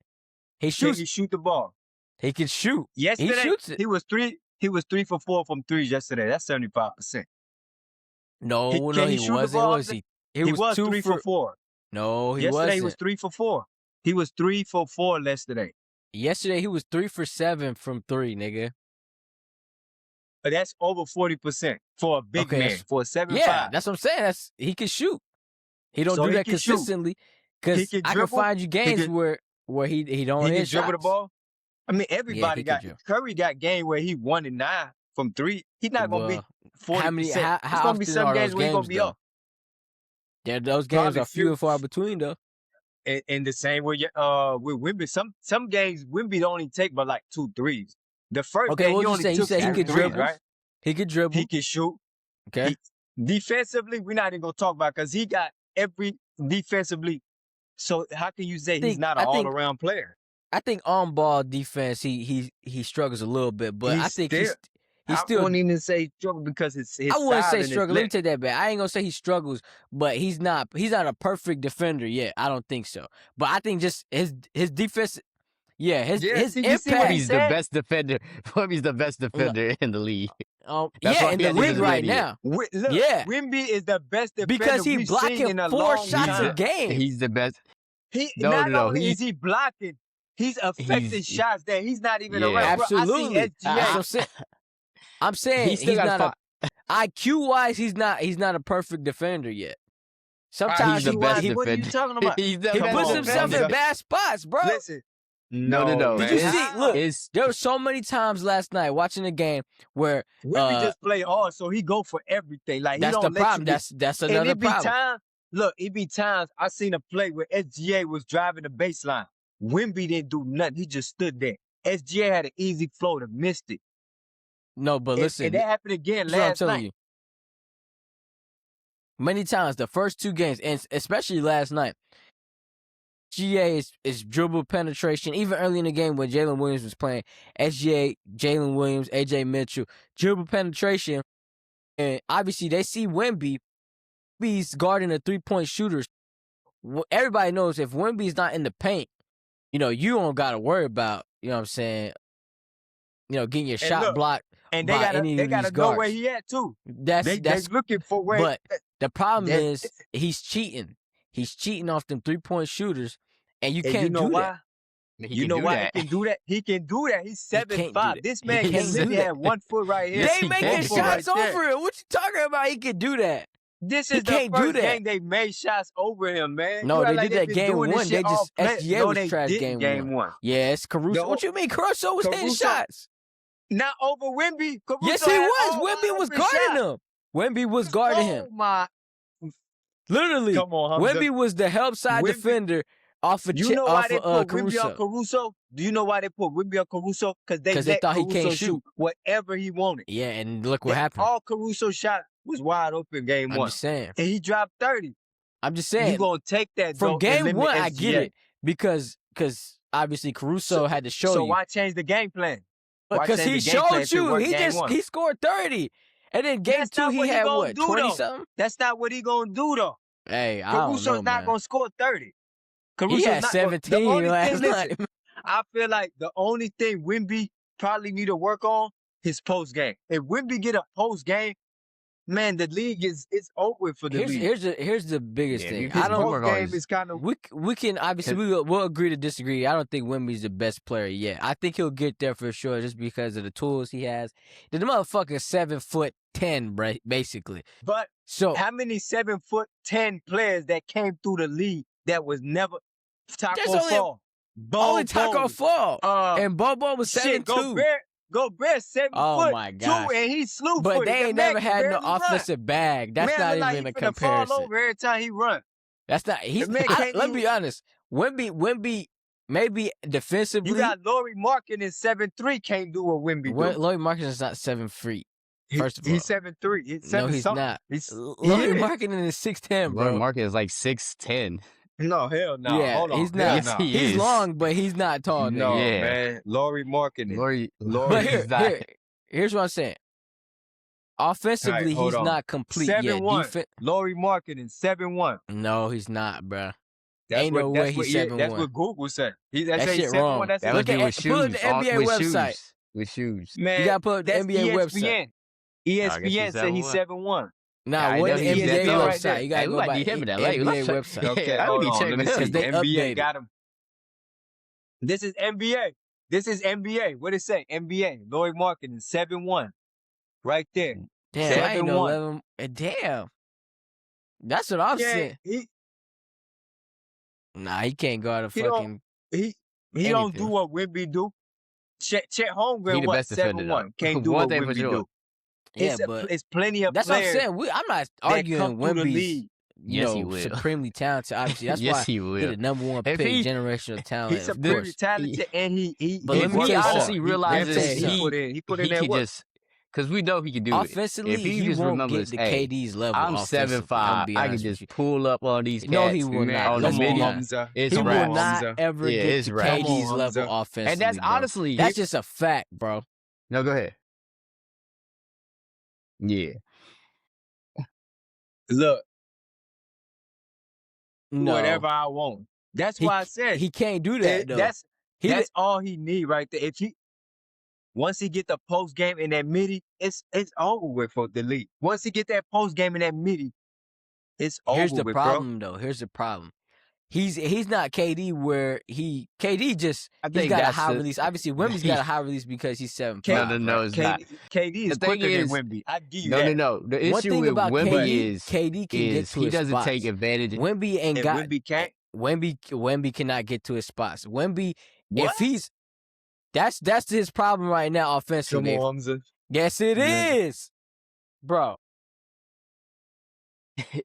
He Can shoots. he shoot the ball? He can shoot. Yesterday, He shoots it. he was 3 for 4 from threes yesterday. That's 75%. No, Can no, he he shoot the wasn't. ball, Was Hamza? he? He was 2 3 for 4. No, he Yesterday he was wasn't. 3 for 4. He was 3 for 4 yesterday. Yesterday he was 3 for 7 from 3, nigga. But that's over 40% for a big Okay, man, for a 7'5". Yeah, that's what I'm saying. He can shoot. He don't So do he that can shoot. consistently. He Because can I can dribble. find you games can- where he don't He can hit dribble the shots. ball. I mean, everybody he can got dribble. Curry got game where he 1-9 from 3. He's not gonna be Well, 40%. how It's gonna be often some are games those where he's gonna games be though? up. Those games Probably are few few. and far between though. And the same way with Wemby. Some games Wemby only take but like 2 threes. The first Okay, game what he you only say? You took said he 2 could threes, dribble, right? He could dribble. He can shoot. Okay. Defensively, we're not even gonna talk about because he got every defensively. So how can you say he's not an all-around player? I think on ball defense he struggles a little bit, but I think he's I still. won't even say struggle because his I wouldn't style say and his struggle. Let me length. take that back. I ain't gonna say he struggles, but he's not a perfect defender yet. I don't think so. But I think just his defense. Yeah, his Yeah, see, you see what impact. he He's the said? best defender. Wemby's the best defender in the league. That's Yeah, why in he the had to league be right idiot. now. Look, Yeah. Wemby is the best defender Because he we've blocking seen in a 4 long shots time. a game. He's the best. He No, not no, only he- is he blocking, he's affecting He's- shots that he's not even Yeah. around. Bro, Absolutely. I see SGA. I'm saying He's still he's got not IQ wise. He's not a perfect defender yet. Sometimes He's the IQ best wise, defender. what are you talking about? He's the he Come puts on, himself man. in bad spots, bro. Listen. No. Did you man. see? Look, It's there were so many times last night watching the game where Wemby just play hard, so he go for everything. Like he that's don't the let problem. you get, That's and another it be problem. times. Look, it be times I seen a play where SGA was driving the baseline. Wemby didn't do nothing. He just stood there. SGA had an easy flow to missed it. No, but listen, and that happened again that's what I'm last telling night. you. Many times, the first 2 games, and especially last night, SGA is dribble penetration. Even early in the game when Jalen Williams was playing, SGA, Jalen Williams, AJ Mitchell, dribble penetration. And obviously, they see Wemby. Wemby's guarding the 3-point shooters. Everybody knows if Wemby's not in the paint, you don't got to worry about, you know what I'm saying, getting your shot look, blocked. And by any they of gotta these know where guards. he at too. That's They looking for where. But the problem that- is he's cheating. He's cheating off them 3-point shooters, and you and can't you know do why? that. he You can know do why that. he can do that? He can do that. He's He can't do 7'5". that. This He man can't can do literally that. have 1 foot right here. Yes, They he making can. shots Right there. over him. What you talking about? He can do that. This He is the can't do first that. game they made shots over him, man. No, You act they like did that been game doing this 1. shit They all just play- SGA No, was they trash didn't game 1. Yes, Caruso. No. What you mean? Caruso was hitting Caruso- shots. Not over Wemby. Caruso Yes, he had was. all Wemby was open guarding shots. him. Wemby was guarding Oh him. my! Literally. Come on, Hamza. Wemby was the help side Wemby- defender off of You know why off they of put Wemby Caruso. on Caruso? Do you know why they put Wemby on Caruso? Because they 'Cause they let thought he Caruso can't shoot. whatever he wanted. Yeah, and look what happened. All Caruso shot was wide open game I'm 1. just saying. And he dropped 30. I'm just You saying. gonna take that From though, and game limit 1, I get SGA. it because obviously Caruso had to show So you. why change the game plan? why Because change he the game plan showed if it you. worked game 1? He scored 30, and then game That's 2 not he what he had gonna what do, 20 though. something. That's not what he gonna do though. Hey, I don't Caruso's know, not man. gonna score 30. He Caruso's had not 17 the only last thing, listen, night. I feel like the only thing Wemby probably need to work on his post game. If Wemby get a post game, man, the league is over for the league. Here's the biggest Yeah, thing. you His I don't. work post on game his- is kind of. We can obviously we'll agree to disagree. I don't think Wemby's the best player yet. I think he'll get there for sure just because of the tools he has. The motherfucker's 7'10", basically. But So how many 7'10" players that came through the league that was never There's Taco only- Fall? only Taco Fall And and Bobo was 7'2". Gobert 7 Oh foot my gosh. 2, and he slew But footed. they ain't never had no offensive bag. That's man not look like even he a finna fall comparison. over every time he run. That's not. He's. man can't Let me even- be honest. Wemby, maybe defensively. You got Laurie Markin in 7'3", can't do what Wemby do. Lloyd Marcus is not 7 feet. First of all, He's 7'3". He's 7 no, he's something. not. He's, Lloyd is. Marcus is 6'10", bro. Laurie Market is like 6'10". No, hell no. Yeah, Hold on. he's Hell not. Yes, no. he He's is. long, but he's not tall, nigga. No, Yeah. man. Laurie Markkinen. Lori, But he's not. here's what I'm saying. All Offensively, right, hold he's on. not complete yet. 7-1. Laurie Markkinen, 7-1. No, he's not, bruh. That's Ain't what no that's way what he's yeah, 7-1. that's what Google said. That That say shit 7-1. wrong. That's That it. was Look it with at pull up shoes. the NBA with website. shoes. With shoes. Man, You gotta put up the that's NBA website. ESPN. I guess he's ESPN said he's 7-1. Nah, I what know the he's that NBA tall. website? there. You gotta Hey, we go might by need him in LA. NBA Let's check. website. Okay, I hold need to on. check Let me with see. Because they NBA updated. got him. This is NBA. This is NBA. What it say? NBA. Laurie Markkinen, 7-1. Right there. Damn, I ain't know 7-1. 11. Damn. That's what I'm Yeah, saying. Nah, he can't go out of he don't fucking he don't do anything. what Wemby do. Chet He Holmgren, the what, best defender, though. 7-1. Can't do One what thing for Wemby sure. do. Yeah, but It's plenty of that's what I'm players saying. I'm not that arguing come through the Wemby's, league. Yes, he will. supremely talented. Obviously, that's Yes, why he he will. the number one If pick, he- generational talent, He's of supremely course. talented, and he But let If me works he tell you hard. honestly something. realizes Let me tell you He put in he that could work. just, because we know he can do it. Offensively, If he he just won't remembers, get to hey, KD's level. I'm offensively, 7'5". I'm be I can honest with just you. pull up on these cats. No, he will Man, not. on the Let's come be on, midi. honest. Hamza. It's He Come will rap. on, not Hamza. ever Yeah, get it's to rap. Come KD's on, level Hamza. offensively, And that's bro. honestly, That's just a fact, bro. no, go ahead. Yeah. Look, No, whatever I want. That's he why I said he can't do that though. that's all he need right there. If he once he get the post game in that midi, it's over with for the league. Once he get that post game in that midi, it's Here's over the with, problem though. Here's the problem. He's not KD where KD just I he's think got a that's high the- release. Obviously, Wemby's got a high release because he's 7'5". No, it's not. KD is The thing quicker is- than Wemby. I give you No. that. The One issue thing with about Wemby KD can get to he his doesn't spots. take advantage. Wemby ain't And got Wemby can't. Wemby cannot get to his spots. Wemby, What? if he's that's his problem right now Come offensively. on, Hamza. Yes, it Yeah. is, bro.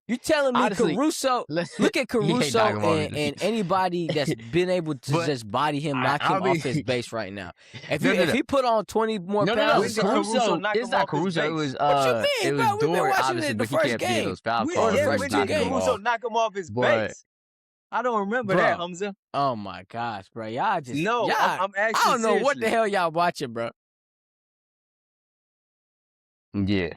You telling me Honestly, Caruso? let's- Look at he ain't Caruso knocking him off his- and anybody that's been able to But just body him, knock I him mean- off his base right now. If No, you no, if no. he put on 20 more No. pounds, When did Caruso knock It's him not off his Caruso. It base? was What you mean, it was bro? We've been Dort, watching obviously, it the but he first kept getting game. those foul When, calls. yeah, versus when two did knocking him games. Caruso off. knock him off his But- base? I don't remember Bro. that, Hamza. Oh my gosh, bro! Y'all just No, y'all, I'm asking I don't know what the seriously. hell y'all watching, bro. Yeah.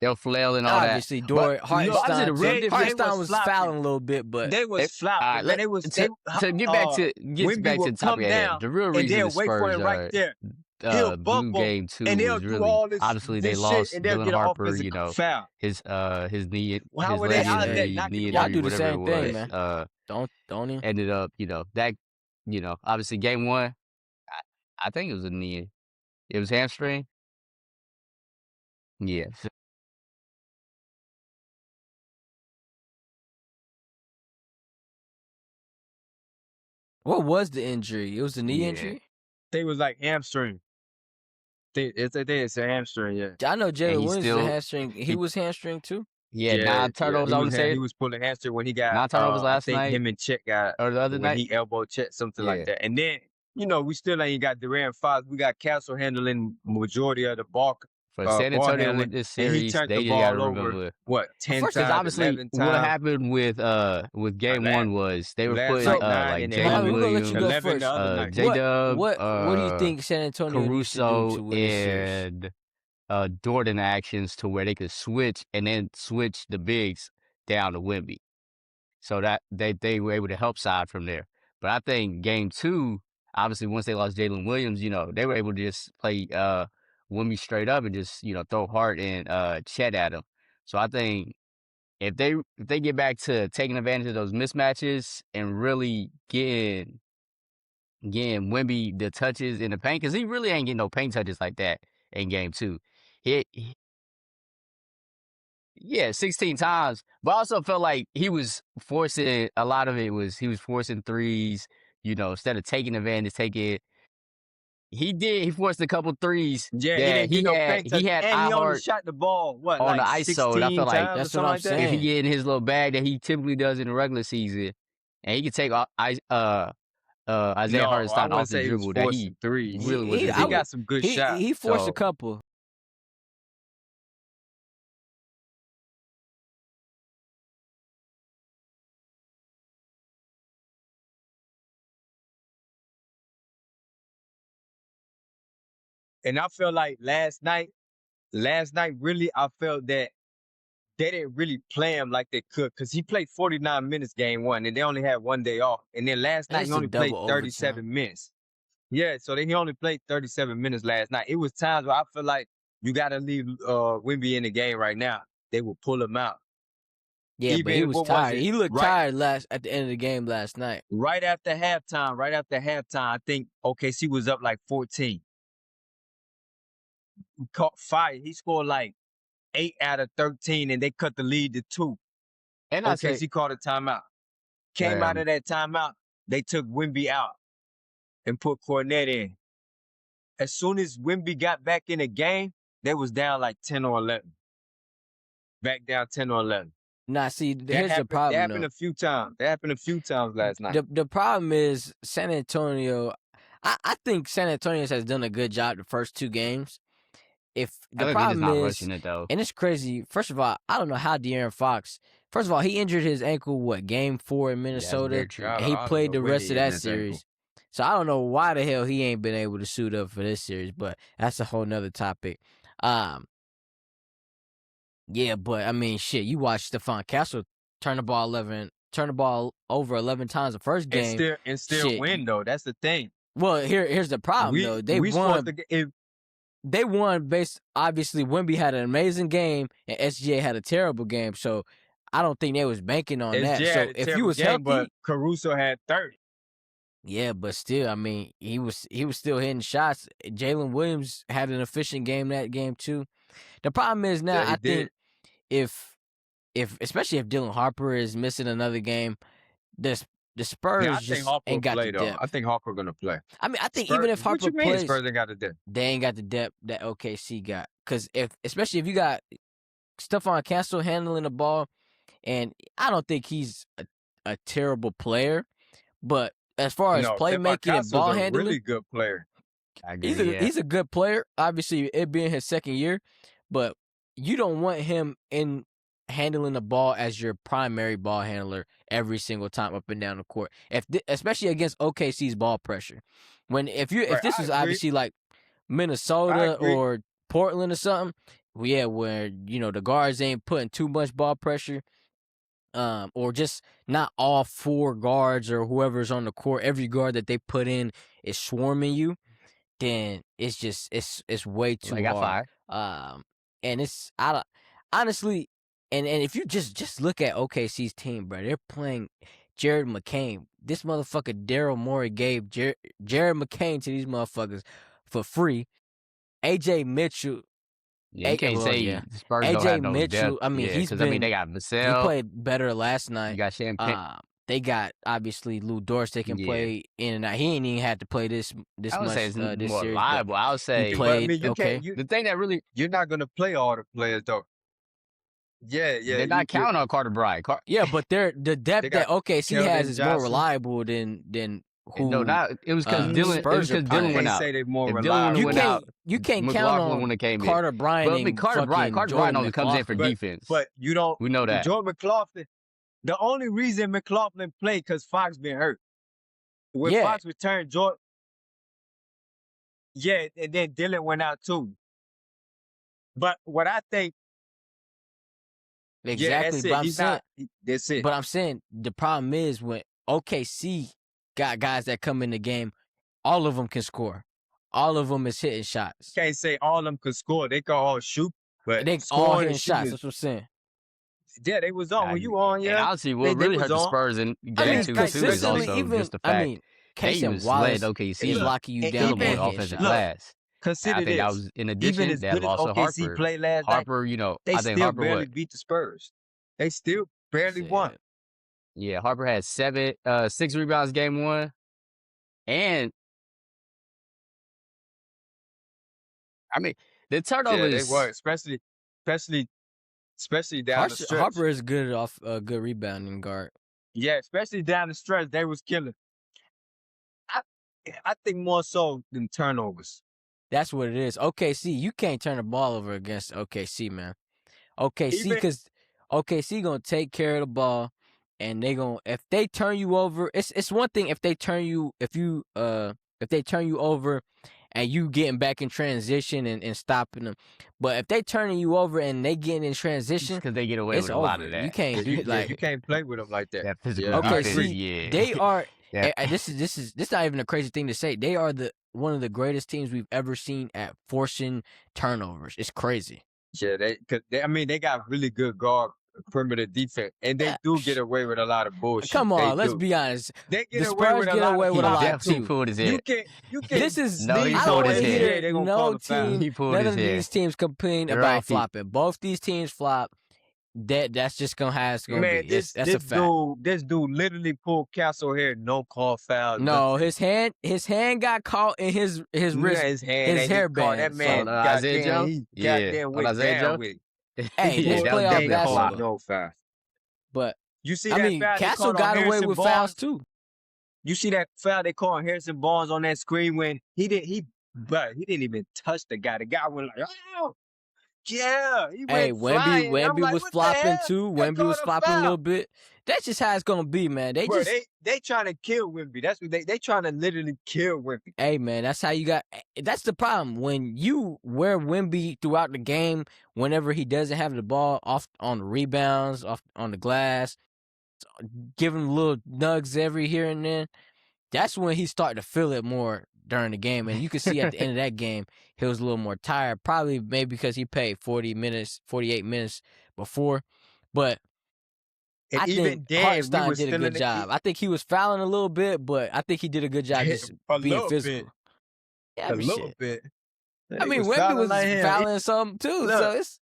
They'll flail and all Obviously, that. Dort, But, look, obviously, the real difference- Hartenstein was sloppy. fouling a little bit, but They was flopping, All right, man. They was to get back to Wemby the would top come of your head. down, The real and reason they'll the wait for Spurs him right there. He'll blew bump him, game 2 and they'll was do really all this. obviously they this lost shit, and they'll Dylan get an Harper. offensive You know foul. his knee, How his were they leg out there injury, knocking knee him Y'all off? injury, do the whatever same it thing, was. man. Don't you? Ended up, that, obviously game 1. I think it was a knee. It was hamstring. Yeah. What was the injury? It was the knee Yeah. injury. They was like hamstring. It's a hamstring, yeah. I know And Jalen he Williams was still- a hamstring. He was hamstring too. Yeah, 9 turnovers. I would say he was pulling hamstring when he got 9 turnovers last I think night. him and Chet got Or the other when night. he elbowed Chet, something Yeah. like that. And then we still ain't got Durant Fox. We got Castle handling majority of the ball. For ball San Antonio handling, with this and he series, turned they the just got to ball over remember. what 10 First, times, Because obviously, 11 what times. happened with game last- 1 was they were last putting night, 9 like and Jalen Bobby, Jalen we're gonna let you Williams, go 11 first. the other night. J-Dub, What do you think San Antonio needs to do Caruso to win this series? and Dort in actions to where they could switch and then switch the bigs down to Wemby, so that they were able to help side from there. But I think game 2, obviously once they lost Jalen Williams, they were able to just play Wemby straight up and just throw Hart and Chet at him. So I think if they get back to taking advantage of those mismatches and really getting Wemby the touches in the paint, because he really ain't getting no paint touches like that in game 2. Yeah, 16 times. But I also felt like he was forcing a lot of it was he was forcing threes, instead of taking advantage, he forced a couple threes. Yeah, that he didn't get no paint touch, he had and he only iHeart shot the ball on like the ISO, and I 16 feel like times or that's something what I'm like that. saying. if he get in his little bag that he typically does in the regular season, and he could take Isaiah Hartenstein I off the say he was dribble, that he forcing threes. really He- wasn't I He doing. got some good shots. He forced So- a couple. And I feel like last night, really, I felt that they didn't really play him like they could because he played 49 minutes game one and they only had 1 day off. And then last And night, it's he a only played double overtime. 37 minutes. Yeah, so he only played 37 minutes last night. It was times where I feel like you got to leave Wemby in the game right now. They will pull him out. Yeah, but he Even, was what was tired. it? He looked Right, tired at the end of the game last night. right after halftime, I think OKC was up like 14. He caught fire. He scored like 8 out of 13, and they cut the lead to 2. And I say, OKC called a timeout. Came out of that timeout, they took Wemby out and put Cornette in. As soon as Wemby got back in the game, they was down like 10 or 11. Back down 10 or 11. Nah, see, That here's the happened, problem. that happened though. a few times. That happened a few times last night. The problem is San Antonio. I think San Antonio has done a good job the first 2 games. If I the think they're just problem not is, rushing it though. and it's crazy. First of all, I don't know how De'Aaron Fox. First of all, he injured his ankle. Game 4 in Minnesota, very true. and he I don't played know the where rest he of that injured his ankle. series. So I don't know why the hell he ain't been able to suit up for this series, but that's a whole nother topic. Yeah, but I mean, shit. You watch Stephon Castle turn the ball over 11 times the first game. And still shit. win though. That's the thing. Well, here's the problem though. They won. They won based, obviously, Wemby had an amazing game and SGA had a terrible game. So I don't think they was banking on that. SGA So had a if you terrible was game, healthy, but Caruso had 30. yeah, but still, I mean, he was still hitting shots. Jalen Williams had an efficient game that game too. The problem is now, Yeah, he I think did. if especially if Dylan Harper is missing another game, the Yeah, Spurs I think just Harper will ain't got play the though. depth. I think Harper gonna play. I mean, I think Spurs, even if what Harper you mean plays, Spurs ain't got the depth? they ain't got the depth that OKC got. Because especially if you got Stephon Castle handling the ball, and I don't think he's a terrible player, but as far as No, Stephon playmaking and Castle's ball a handling, really good player. I agree. he's a good player. Obviously, it being his second year, but you don't want him in handling the ball as your primary ball handler every single time up and down the court. Especially against OKC's ball pressure. If this was obviously like Minnesota or Portland or something, well, yeah, where the guards ain't putting too much ball pressure, or just not all 4 guards or whoever's on the court, every guard that they put in is swarming you, then it's just it's way too hard. And it's honestly, and if you just look at OKC's team, bro, they're playing Jared McCain. This motherfucker Daryl Morey gave Jared McCain to these motherfuckers for free. AJ Mitchell. Yeah, you can't say Spurs don't AJ have no Mitchell. depth. I mean, because they got Vassell. He played better last night. You got Champagne. They got obviously Lou Dort. They can play in and out. He ain't even had to play this I would much say it's this more series. reliable. I would say he played you okay. The thing that really You're not gonna play all the players though. Yeah. they're not counting on Carter Bryant. Yeah, but the depth that OKC Kelvin has is Johnson. more reliable than who. No, it was because Dylan. It was because Dylan went out. Say they more If reliable. Dylan went out, You can't count McLaughlin on wouldn't have came Carter in. Bryant. But I mean, Carter Bryant only comes in for defense. But you don't. We know that. Jordan McLaughlin. The only reason McLaughlin played because Fox been hurt. When Fox returned, Jordan. Yeah, and then Dylan went out too. But what I think. Exactly, yeah, that's it. That's it. But I'm saying the problem is when OKC got guys that come in the game, all of them can score. All of them is hitting shots. Can't say all of them could score. They can all shoot, but they all hitting shots. That's what I'm saying. Yeah, they was on when you on. Yeah, and honestly, what really hurt the Spurs in game 2 too is also just the fact Casey Wallace led OKC is locking you down with offensive glass. Consider I think that was in addition as that good loss as of OKC Harper. played last Harper, night, I think still Harper barely beat the Spurs. They still barely won. Yeah, Harper had 6 rebounds game 1, and I mean the turnovers. Yeah, they were especially down the stretch. Harper is good off a good rebounding guard. Yeah, especially down the stretch, they was killing. I think more so than turnovers. That's what it is. OKC, you can't turn the ball over against OKC, man. OKC, because OKC gonna take care of the ball, and if they turn you over, it's one thing if they turn you over and you getting back in transition and stopping them. But if they turning you over and they getting in transition, because they get away it's with a over. lot of that. You can't do you can't play with them like that. That physical Yeah, I Okay, defense. agree. see, Yeah. they are. Yeah. And this is not even a crazy thing to say. They are one of the greatest teams we've ever seen at forcing turnovers. It's crazy. Yeah, they got really good guard perimeter defense, and they Yeah, do get away with a lot of bullshit. Come They on, let's do. be honest. They The get away Spurs with a get lot away of with a fouls, lot definitely too. pulled his You head. can't This is No, he I sneeze don't pulled on want his to their head. hear head, they gonna no call a foul. team. He pulled None his of head. these teams complain You're about right. flopping. Both these teams flop. That's just how it's gonna Man, be. That's a fact. this dude literally pulled Castle hair, no call foul. No, nothing. his hand got caught in his Yeah, wrist, his hand his ain't even caught. That hairband. man, So, Isaiah Joe? he Yeah. goddamn On went Isaiah down Joe? with it. hey, Yeah, it's that was playoff definitely a They flop. called no foul. but You see I that mean, foul they Castle called on got away Harrison with Barnes? fouls too. You see that foul they called on Harrison Barnes on that screen when he didn't even touch the guy. The guy went like, oh, yeah, he Hey, went flying. I'm Wemby like, was what the flopping hell? too. They Wemby called was a flopping a foul. little bit. That's just how it's gonna be, man. Bro, they trying to kill Wemby. That's what they trying to literally kill Wemby. Hey, man, that's how you got. That's the problem when you wear Wemby throughout the game. Whenever he doesn't have the ball, off on the rebounds, off on the glass, give him little nugs every here and then. That's when he started to feel it more during the game, and you could see at the end of that game he was a little more tired. Probably maybe because he played 48 minutes before, but. And I even think then, we Hartenstein was did a still in good job. I think he was fouling a little bit, but I think he did a good job just a being little physical. bit. Yeah, I A mean, little shit. bit. I He mean, Wemby fouling was like hell. fouling something too, Look, so it's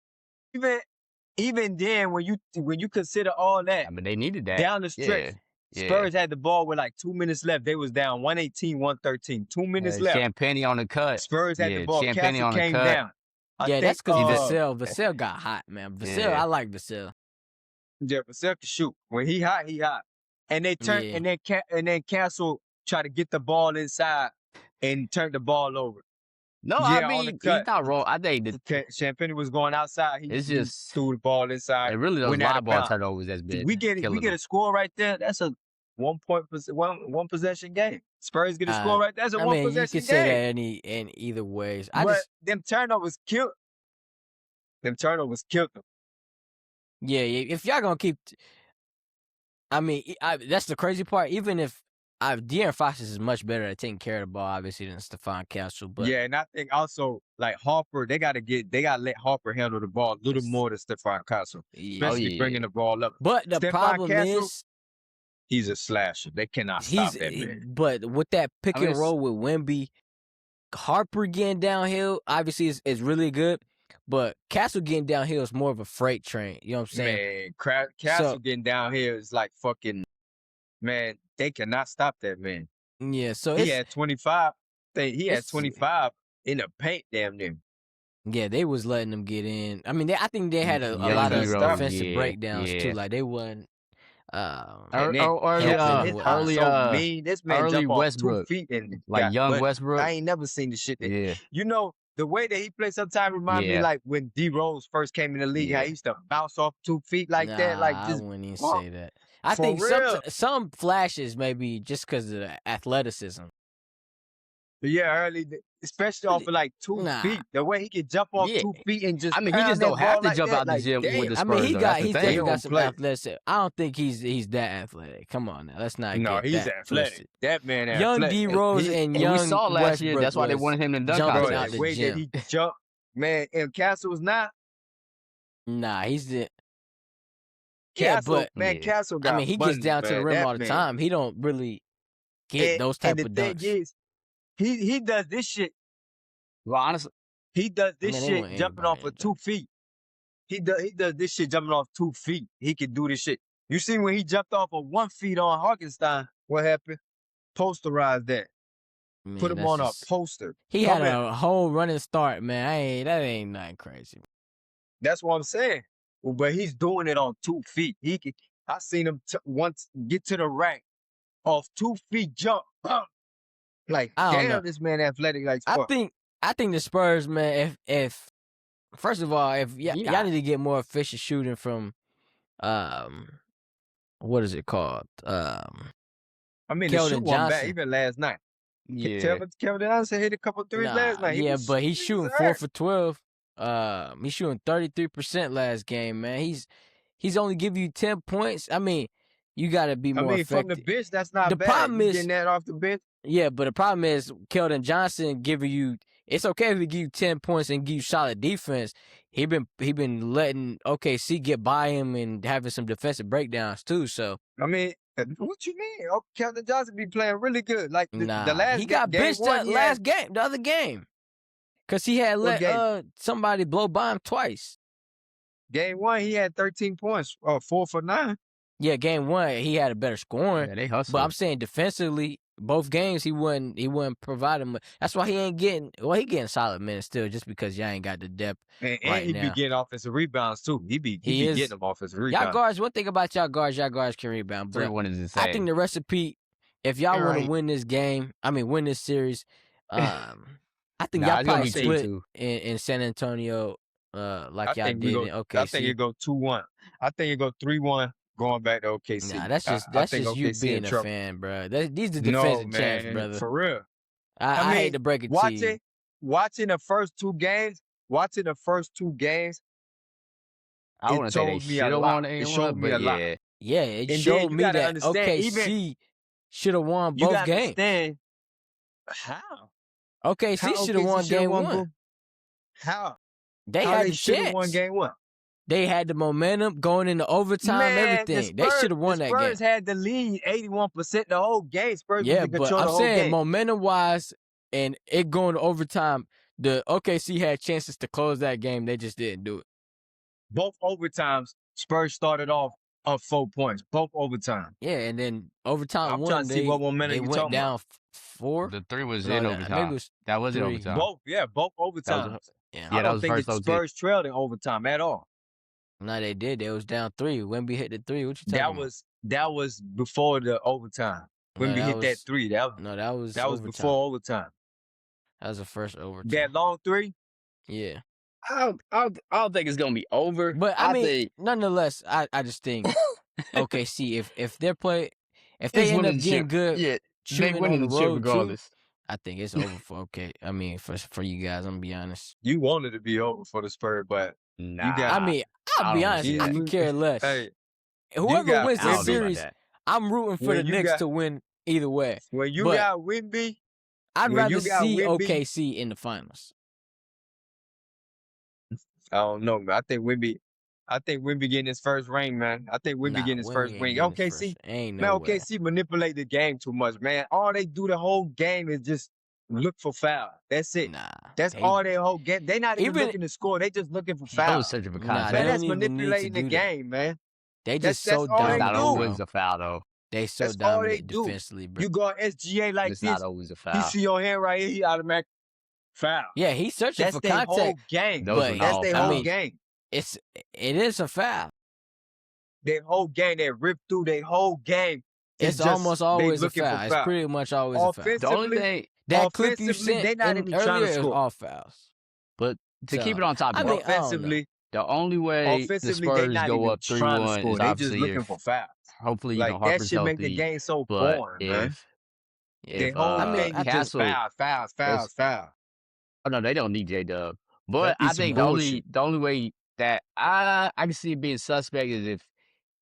even then, when you consider all that, I mean, they needed that. down the stretch, Yeah. Spurs had the ball with like 2 minutes left. They was down 118, 113. 2 minutes left. Champagne on the cut. Spurs had the ball. Champagne Castle on the came cut. down. yeah, that's because Vassell. Vassell got hot, man. Vassell, Yeah. I like Vassell. Yeah, Vassell can shoot. When he hot, he hot. And they turn Yeah. and then Castle tried to get the ball inside and turn the ball over. No, Yeah, I on mean, the he's cut. not wrong. I think Champagne was going outside. It's He just threw the ball inside. it really those went out live of ball bounds. turnovers that's been We get killing a score right there. That's a one possession game. Spurs get a score right there. That's a I one mean, you possession can say game. that in either ways. But them turnovers killed. Them turnovers killed them. Yeah, if y'all gonna keep, I mean, that's the crazy part. Even if De'Aaron Fox is much better at taking care of the ball, obviously, than Stephon Castle. But yeah, and I think also like Harper, they gotta let Harper handle the ball a little more than Stephon Castle, especially bringing the ball up. But the Stephon problem Castle, is he's a slasher. They cannot stop that man. But with that pick and roll with Wemby, Harper getting downhill obviously is really good. But Castle getting downhill is more of a freight train. You know what I'm saying? Man, Castle getting downhill is like fucking, man, they cannot stop that man. Yeah, so he had 25. He had 25 in the paint damn near. Yeah, they was letting them get in. I mean, I think they had a lot of defensive breakdowns too. Like they wasn't. Early so mean. This man jump off Westbrook, 2 feet and like young Westbrook. I ain't never seen the shit that you know. The way that he plays sometimes remind me like when D Rose first came in the league. How he used to bounce off 2 feet like that. Like just, I wouldn't even say that. I think some flashes maybe just because of the athleticism. But yeah, early, especially off of like 2 feet. The way he can jump off 2 feet and just. I mean, he just don't have to jump out the gym with the Spurs. I mean, he's definitely got some play. athleticism. I don't think he's that athletic. Come on now, let's not. No, get he's that athletic. twisted. That man, young D Rose and young we saw last year. That's why they was wanted him to dunk jumping out out the way that he jumped, man. And Castle's not. Nah, he's the. Castle, Yeah, but man, Castle got. I mean, he money, gets down to the rim all the time. He don't really get those type of dunks. Is, he does this shit. Well, honestly, he does this shit jumping off of 2 feet. He does this shit jumping off 2 feet. He can do this shit. You see when he jumped off of 1 feet on Hartenstein, what happened? Posterized that. Man, put him on a poster. He had a whole running start, man. That ain't nothing crazy. That's what I'm saying. But he's doing it on 2 feet. I seen him once get to the rack off 2 feet jump. Like, damn, this man athletic like fuck. I think the Spurs, man, if first of all, if y'all need to get more efficient shooting from what is it called? I mean, Keldon the shoot one back even last night. Yeah. Kevin Johnson hit a couple threes last night. Yeah, but he's he shooting was 4 hurt. for 12. He's shooting 33% last game, man. He's only give you 10 points. I mean, you got to be I more mean, from the effective. bench, that's not The bad. problem You is, getting that off the bench? yeah, but the problem is Keldon Johnson giving you. It's okay if he give you 10 points and give you solid defense. He been letting OKC get by him and having some defensive breakdowns too. So I mean, what you mean? Oh, Kevin Johnson be playing really good. Like the last he got game benched one, the other game, cause he had What game? let somebody blow by him twice. Game one, he had 13 points, 4 for 9. Yeah, game one he had a better scoring. Yeah, they hustle. But I'm saying defensively, both games he wasn't providing. That's why he ain't getting. Well, he getting solid minutes still, just because y'all ain't got the depth. And right he now. be getting offensive rebounds too. He be is. getting them offensive Y'all rebounds. guards. One thing about y'all guards can rebound. But 3-1 is insane. I think the recipe, if y'all want to Right. win this game, win this series, I think Nah, y'all it's gonna probably be split 2-2. in San Antonio, like y'all think did we in go. OKC. I think it go 2-1. I think it go 3-1 going back to OKC. Nah, that's just I think you OKC being in a trouble. fan, bro. These are No, defensive man, champs, brother. for real. I hate to break it to you. Watching the first two games, I it wouldn't say they told me a should have lot. won. It showed me a lot. Yeah. Yeah, it And then showed you me gotta that understand, OKC should have won You both gotta games. understand how OKC should have won shoulda game won one. both. How? They How had they the shoulda won chance. game one? They had the momentum going into overtime, Man, everything. They should have won that game. Spurs had the lead 81% the whole game. Spurs was Yeah, in but control I'm the whole saying game. momentum-wise and it going to overtime, the OKC had chances to close that game. They just didn't do it. Both overtimes, Spurs started off up 4 points. Both overtime. Yeah, and then overtime I'm one, trying to see what momentum they you went talking down about. 4. The 3 was No, in that- overtime. maybe it was that was in 3. overtime. Both overtimes. Yeah, I that don't was think first the OT. Spurs trailed in overtime at all. No, they did. They was down 3. Wemby hit the 3. What you talking about? That was before the overtime. When we hit that 3, that was overtime. before overtime. That was the first overtime. That long 3? Yeah. I don't think it's gonna be over. But I mean, nonetheless, I just think OKC if they end up getting good, yeah, shooting winning on the the chip road regardless. too, I think it's over for for you guys. I'm gonna be honest. You wanted to be over for the Spurs, but Nah, you got. I'll be honest. see I that. could care less. Hey, Whoever wins I don't this know about series, that. I'm rooting for the When you Knicks got- to win either way. when you But got Wemby, I'd when rather you got see Wemby- OKC in the finals. I don't know, man. I think Wemby getting his first ring, man. I think Wemby getting his first ring. OKC, Ain't man, no way. OKC manipulate the game too much, man. All they do the whole game is just look for foul. That's it. Nah, That's all their whole game. They not even looking to score. They just looking for I foul. was searching for Nah, contact. they Man, don't that's even need to manipulating the do that. game, man. They That's- just that's so all they It's not do. dominant. always bro. a foul though. They so That's all they dominant do. defensively, bro. You go SGA like It's this, not always a he foul. see your hand right here, he automatic foul. Yeah, he's searching That's for their contact. whole game. Those but are That's all their fouls. whole game. It is a foul. Their whole game, they rip through their whole game. It's just- almost they always a looking for foul. It's foul. pretty much always a foul. The only thing, That clip you offensively, sent they not even trying to earlier is score. all fouls. but to keep So, it on topic, I mean, I don't know. Offensively, the only way the offensively, they Spurs not go even up trying 3-1 to is score. They just obviously looking if for fouls. hopefully Like that Harper's shit make the healthy. game so But boring, man. Their if whole I mean, game I is just Castle, fouls. oh no, they don't need J-Dub. But That I is think bullshit. the only way that I can see it being suspect is if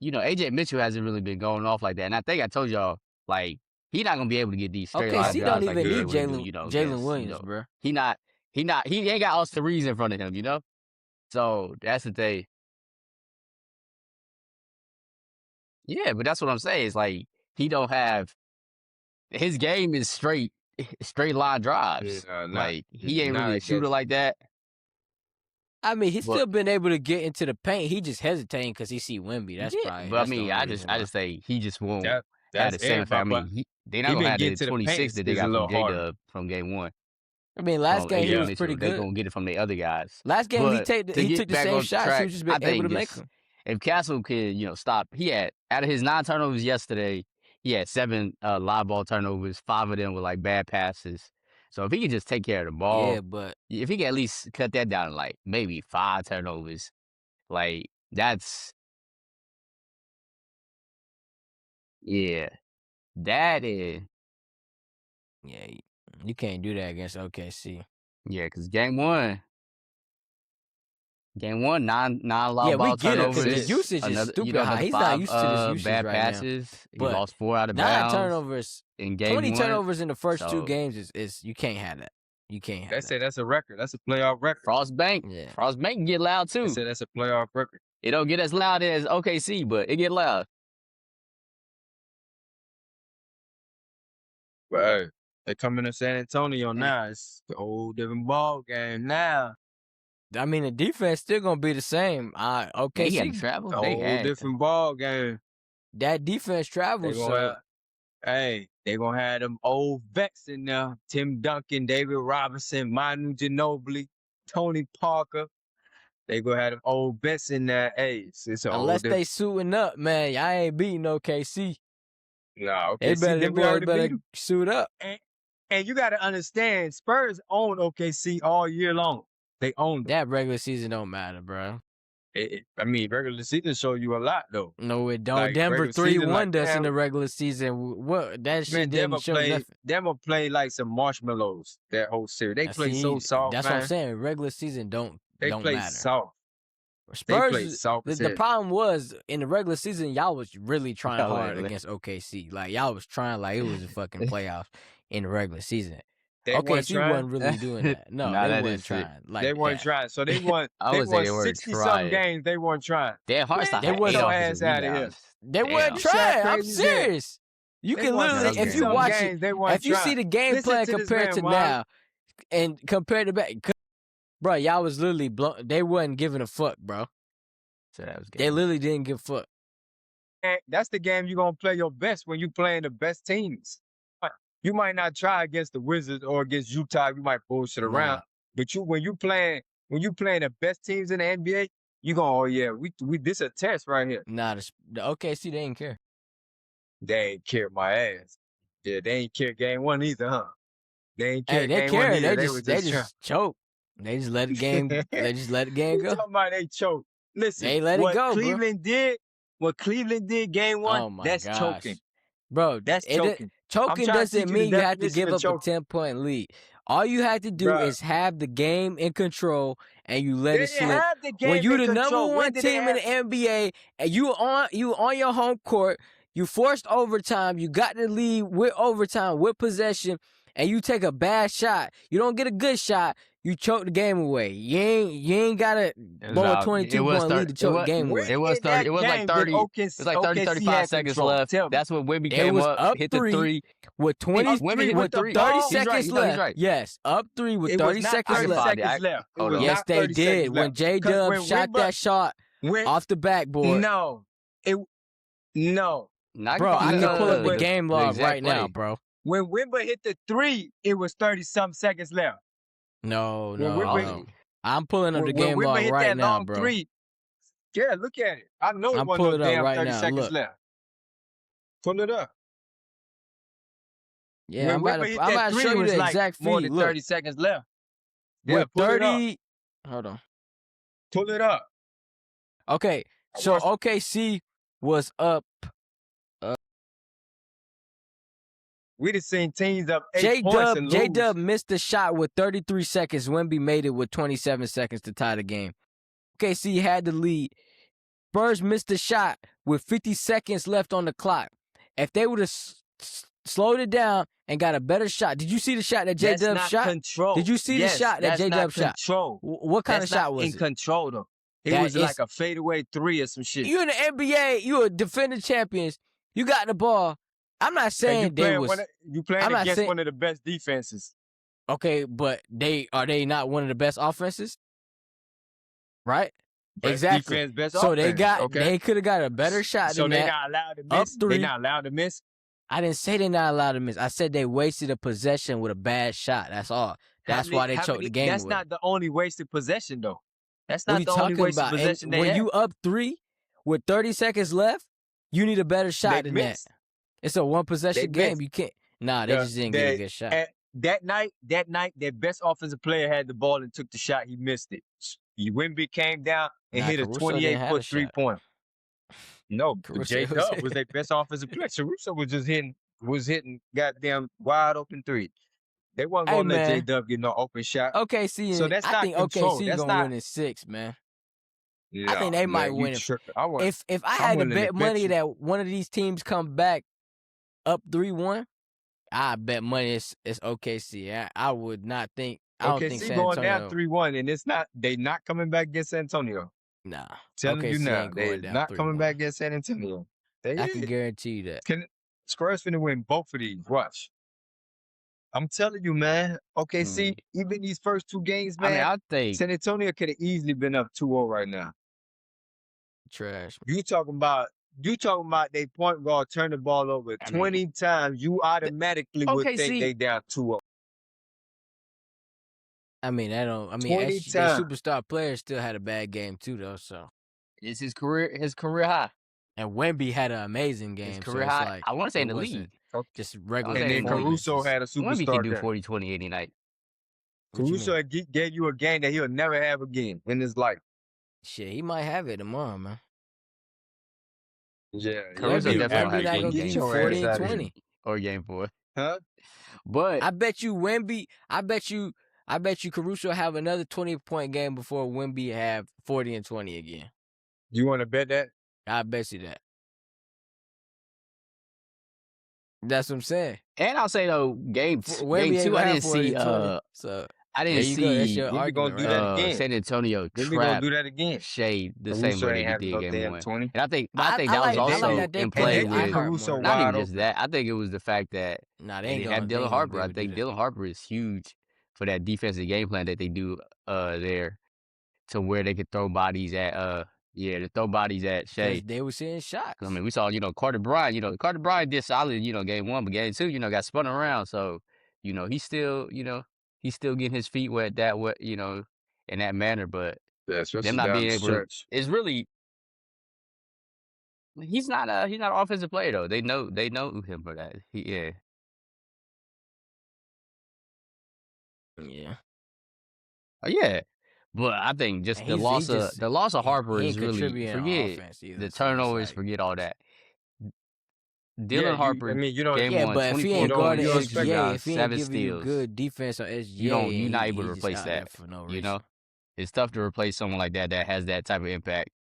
AJ Mitchell hasn't really been going off like that, and I think I told y'all like he's not gonna be able to get these straight line OKC drives don't like even he need able to do, Jalen against, Williams, bro. he ain't got Austin Reeves in front of him, So that's the thing. Yeah, but that's what I'm saying. It's like he don't have his game is straight line drives. Yeah, like he ain't not really a against- shooter like that. I mean, he's But- still been able to get into the paint. He just hesitating because he see Wemby. That's probably. But I that's the mean, only I reason just say he just won't That- have That's the same effect. I everybody. mean, they he not gonna been have getting the to the paint 26 that they is a got little from J-Dub from game one. I mean, last from game he AJ was Mitchell. pretty They good. gonna get it from the other guys. Last game But he to took get the back same on shots. track, He was just I been able think to make just- them. If Castle could, stop, he had out of his 9 turnovers yesterday, he had 7 live ball turnovers. 5 of them were like bad passes. So if he could just take care of the ball, Yeah, but if he could at least cut that down to like maybe 5 turnovers, like that is yeah, You can't do that against OKC. Yeah, because game one, nine lob Yeah, we ball get it because turnovers. the usage is Another, stupid high. another He's not 5 used to this usage bad right now. passes. He But lost 4 out of 9 bounds turnovers, in game 20 one. turnovers in the first 2 So games is you can't have that. You can't They have say that. that's a record. That's a playoff record. Frostbank, Yeah. Frostbank can get loud They too. say that's a playoff record. It don't get as loud as OKC, but it get loud. But hey, they coming to San Antonio now. It's a whole different ball game now. I mean, the defense still gonna be the same. They had to OKC, travel. A They whole had to. different ball game. that defense They travels. gonna So have, hey, they gonna have them old vets in there. Tim Duncan, David Robinson, Manu Ginobili, Tony Parker. They gonna have them old vets in there. Hey, it's a whole unless different. they suiting up, man, y'all ain't beating OKC. Nah, They okay. See, better, then we already beat better 'em. suit up. And you got to understand, Spurs own OKC all year long. They own them. That regular season don't matter, bro. I mean, regular season show you a lot though. No, it don't. Like, Denver regular season, 3-1 like, us in damn. the regular season. What that shit Man, didn't show nothing. Denver play like some marshmallows that whole series. They play so soft, That's man. what I'm saying. Regular season don't play matter. soft. Spurs, play soft as the hell. problem was in the regular season, y'all was really trying Y'all hard was- against OKC. Like y'all was trying like it was a fucking playoffs in the regular season. They weren't OKC trying. wasn't really doing that. No, Nah, they that weren't is it. trying. Like They weren't that. trying. So they won. I They would say won they weren't 60-something trying. games. They weren't trying. Their Hartstein They had wasn't- 8 Your offensive ass outta here. rebounds. They weren't Damn. trying. I'm crazy as hell. serious. You They can won literally, if you 60-something watch it, games, they weren't if you see trying. the game Listen plan to this compared man, to Wally. now, and compared to back, bro, y'all was literally blown. They wasn't giving a fuck, bro. So that was good. They literally didn't give a fuck. And that's the game you're gonna play your best when you playing the best teams. You might not try against the Wizards or against Utah. You might bullshit around. Nah. But when you playing the best teams in the NBA, you going, oh yeah, we this a test right here. Nah, the OKC, they didn't care. They ain't care my ass. Yeah, they ain't care game one either, huh? They ain't care Hey, they game one cared. either. They was just choked. They just let the game. They just let the game You go. talking about they choked. Listen, They let it what go, bro. Cleveland did game one, Oh my that's gosh, choking. bro. That's choking. Choking trying to teach doesn't you mean the you have to definition give of up a choking. 10-point lead. All you have to do Bruh. is have the game in control, and you let They it didn't slip. have the game When you in the control. number When one did they team in the have- NBA, and you on your home court, you forced overtime, you got the lead with overtime, with possession, and you take a bad shot. You don't get a good shot, you choke the game away. You ain't gotta blow a 22-point lead to choke the game away. It was 30. It was like 30. It was like 30, 35 seconds left. Tell me. That's when Wimby They came was up, hit the 3 three. with 20 Wimby hit with the three. 30 He's right. seconds He's left. right. Yes, up 3 with It 30 was not seconds 30 left. seconds left. It Hold was on. Yes, not they 30 did. seconds When left. J 'Cause Dub when shot Wimby- that shot when- off the backboard. No. Bro, I can pull up the game log right now, bro. When Wimby hit the 3, it was 30-something seconds left. No. When Wimby- I'm pulling up the When game Wimby log hit right that now, long bro. 3, yeah, look at it. I know it I'm wasn't pulling no it up damn right 30 now. seconds Look. left. Pull it up. Yeah, When I'm Wimby about hit to that 3, show it you was the like exact more feed. than Look, 30 seconds left. Yeah, with pull it 30. Hold on. Pull it up. Okay, I so watched- OKC was up. We done seen teams up 8 points and lose. J Dub missed the shot with 33 seconds. Wemby made it with 27 seconds to tie the game. OKC had the lead. Spurs missed the shot with 50 seconds left on the clock. If they would have slowed it down and got a better shot, did you see the shot that J That's Dub not shot? control. Did you see the shot that J Dub shot? Control. What kind That's of shot not was in it? control though. It That was is- like a fadeaway 3 or some shit. You in the NBA, you a defending champions. You got the ball. I'm not And saying they was you playing I'm not against saying- one of the best defenses. okay, but they not one of the best offenses, right? Best Exactly. Defense, best So they offense, they could have got a better shot So than they that. not allowed to Up miss. 3. They not allowed to miss. I didn't say they're not allowed to miss. I said they wasted a possession with a bad shot. That's all. That's why they choked the game That's away. not the only wasted possession though. That's What are not you the only talking wasted about? And possession they when had. you up 3 with 30 seconds left, you need a better shot They than missed. that. It's a one possession They game. missed. You can't. Nah, they Yeah, just didn't get a good shot. And that night, their best offensive player had the ball and took the shot. He missed it. Wimby came down and Nah, hit a Caruso didn't have 28-foot a shot. 3-pointer. No, Caruso J was- Dub was their best offensive player. Caruso was just hitting goddamn wide open 3. They wasn't Hey, gonna let man. J-Dub get no open shot. OKC, So that's I not think control. OKC That's gonna not. win in 6, man. Yeah, I think they might man, win you it. tripping. If I I'm had to willing to bet bet money you. that one of these teams come back up 3-1, I bet money it's OKC. I would not think. I don't think OKC San going down Antonio. 3-1, and it's not. They not coming back against San Antonio. Nah, Telling you OKC now, ain't they going is down not coming 3-1. back against San Antonio. They I can is. guarantee you that. Spurs finna win both of these. Watch. I'm telling you, man. OKC, even these first 2 games, I mean, man. I think San Antonio could have easily been up 2-0 right now. Trash. You talking about they point guard turn the ball over I mean, 20 times, you automatically would think OKC. they down 2-0. I mean, 20 their times. superstar players still had a bad game too, though. So It's his career high. and Wemby had an amazing game. His career so it's high. like I want to say it in the wasn't league. just I'm regular saying And then in the league. Caruso performances. had a Wemby can superstar do game. 40, 20, 80 night. What you mean? Caruso gave you a game that he'll never have again in his life. Shit, he might have it tomorrow, man. Yeah, Caruso Wemby definitely gonna not have gonna game give you your 40 ass and out of here. 20. Or game 4. Huh? But I bet you Wemby. I bet you Caruso have another 20-point game before Wemby have 40 and 20 again. You want to bet that? I bet you that. That's what I'm saying. and I'll say though, game Wemby ain't 2, gonna I have didn't 40 see and 20. So I there didn't you go. That's see your Wemby gonna argument, do right? that again. San Antonio Then we gonna trap do that again. shade the Caruso same way ain't they having did no game damn 1. 20. And I think But that I was like also that they in play play And they with. get Caruso more. Not wide even just open. that. I think it was the fact that Nah, they didn't have Dylan Harper. I think Dylan Harper is huge for that defensive game plan that they do there, to where they could throw bodies at to throw bodies at because Shea. they were seeing shots. I mean, we saw Carter Bryant. Carter Bryant did solid game 1, but game 2 got spun around. So he's still getting his feet wet in that manner. But That's them not being able to, it's really, he's not an offensive player though. They know him for that. Yeah. Oh yeah. But I think just And the loss of Harper he is ain't really, contributing on forget offense either, the so it's turnovers, like- forget all that. Yeah, Dylan Harper, you don't. game Yeah, 1, but if he 24 ain't guarding don't points, 6 expect- SGA, rebounds, if he ain't 7 giving you steals, good defense on SGA, you're not able to he's just replace out there that. for no reason. It's tough to replace someone like that has that type of impact.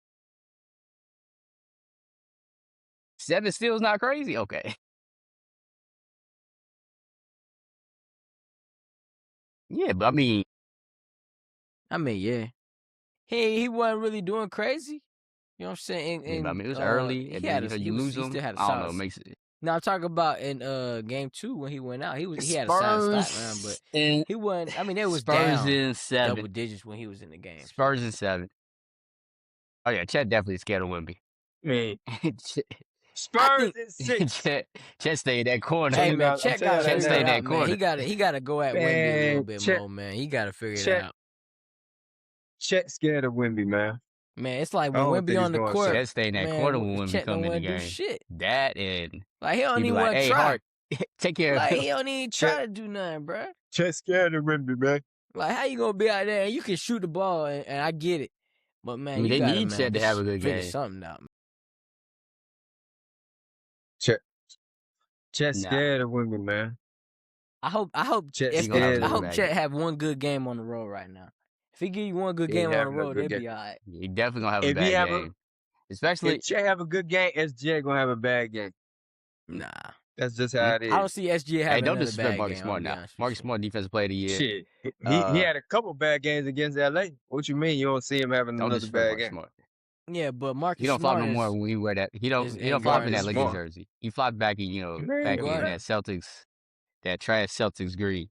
7 steals not crazy? Okay. Yeah, but I mean, yeah. He wasn't really doing crazy. You know what I'm saying? it was early, and then you lose he them. still had a I don't know, solid. makes it. Now I'm talking about in game 2 when he went out. He had a solid stat line, but he wasn't. I mean, it was Spurs down in 7. double digits when he was in the game. Spurs in 7. Oh yeah, Chet definitely scared of Wemby. Man, Chet Spurs in 6. Chet stayed that corner. Hey man, I'm Chet telling got you to that figure it now. out, man. He got to go at Wemby a little bit Chet- more, man. He got to figure it Chet- out. Chet scared of Wemby, man. Man, it's like I when don't Wemby think on he's the going court. Chet stayed in that man, corner when Wemby Chet come don't in the want to do game. shit. That and Like he don't he be even like, want to "Hey, try. Hart, take care Like of he him." don't even Chet- try to do nothing, bro. Chet scared of Wemby, man. Like how you gonna be out there and you can shoot the ball and I get it, but man, I mean, you they gotta, need man, Chet to just have a good figure game. something out. Man. Chet Nah. scared of Wemby, man. I hope Chet if scared I of hope him. Chet have one good game on the road right now. If he give you one good He game ain't on the having no road, good they'll be game. all right. He definitely gonna have a If he bad have a- game. Especially, If Chet have a good game, SGA gonna have a bad game. Nah, That's just how it is. I don't see SGA having hey, don't another disrespect bad Marcus game. Smart I'll be now. honest with Marcus you. Smart, defensive player of the year. Shit. He Uh, had a couple bad games against LA. What you mean you don't see him having Don't another disrespect bad Marcus game? Smart. Yeah, but Marcus He don't flop Smart no more is- when he wear that. He don't is flop in that guarding Lakers Smart. jersey. He flopped back in Man, back in guarding. that Celtics, that trash Celtics green.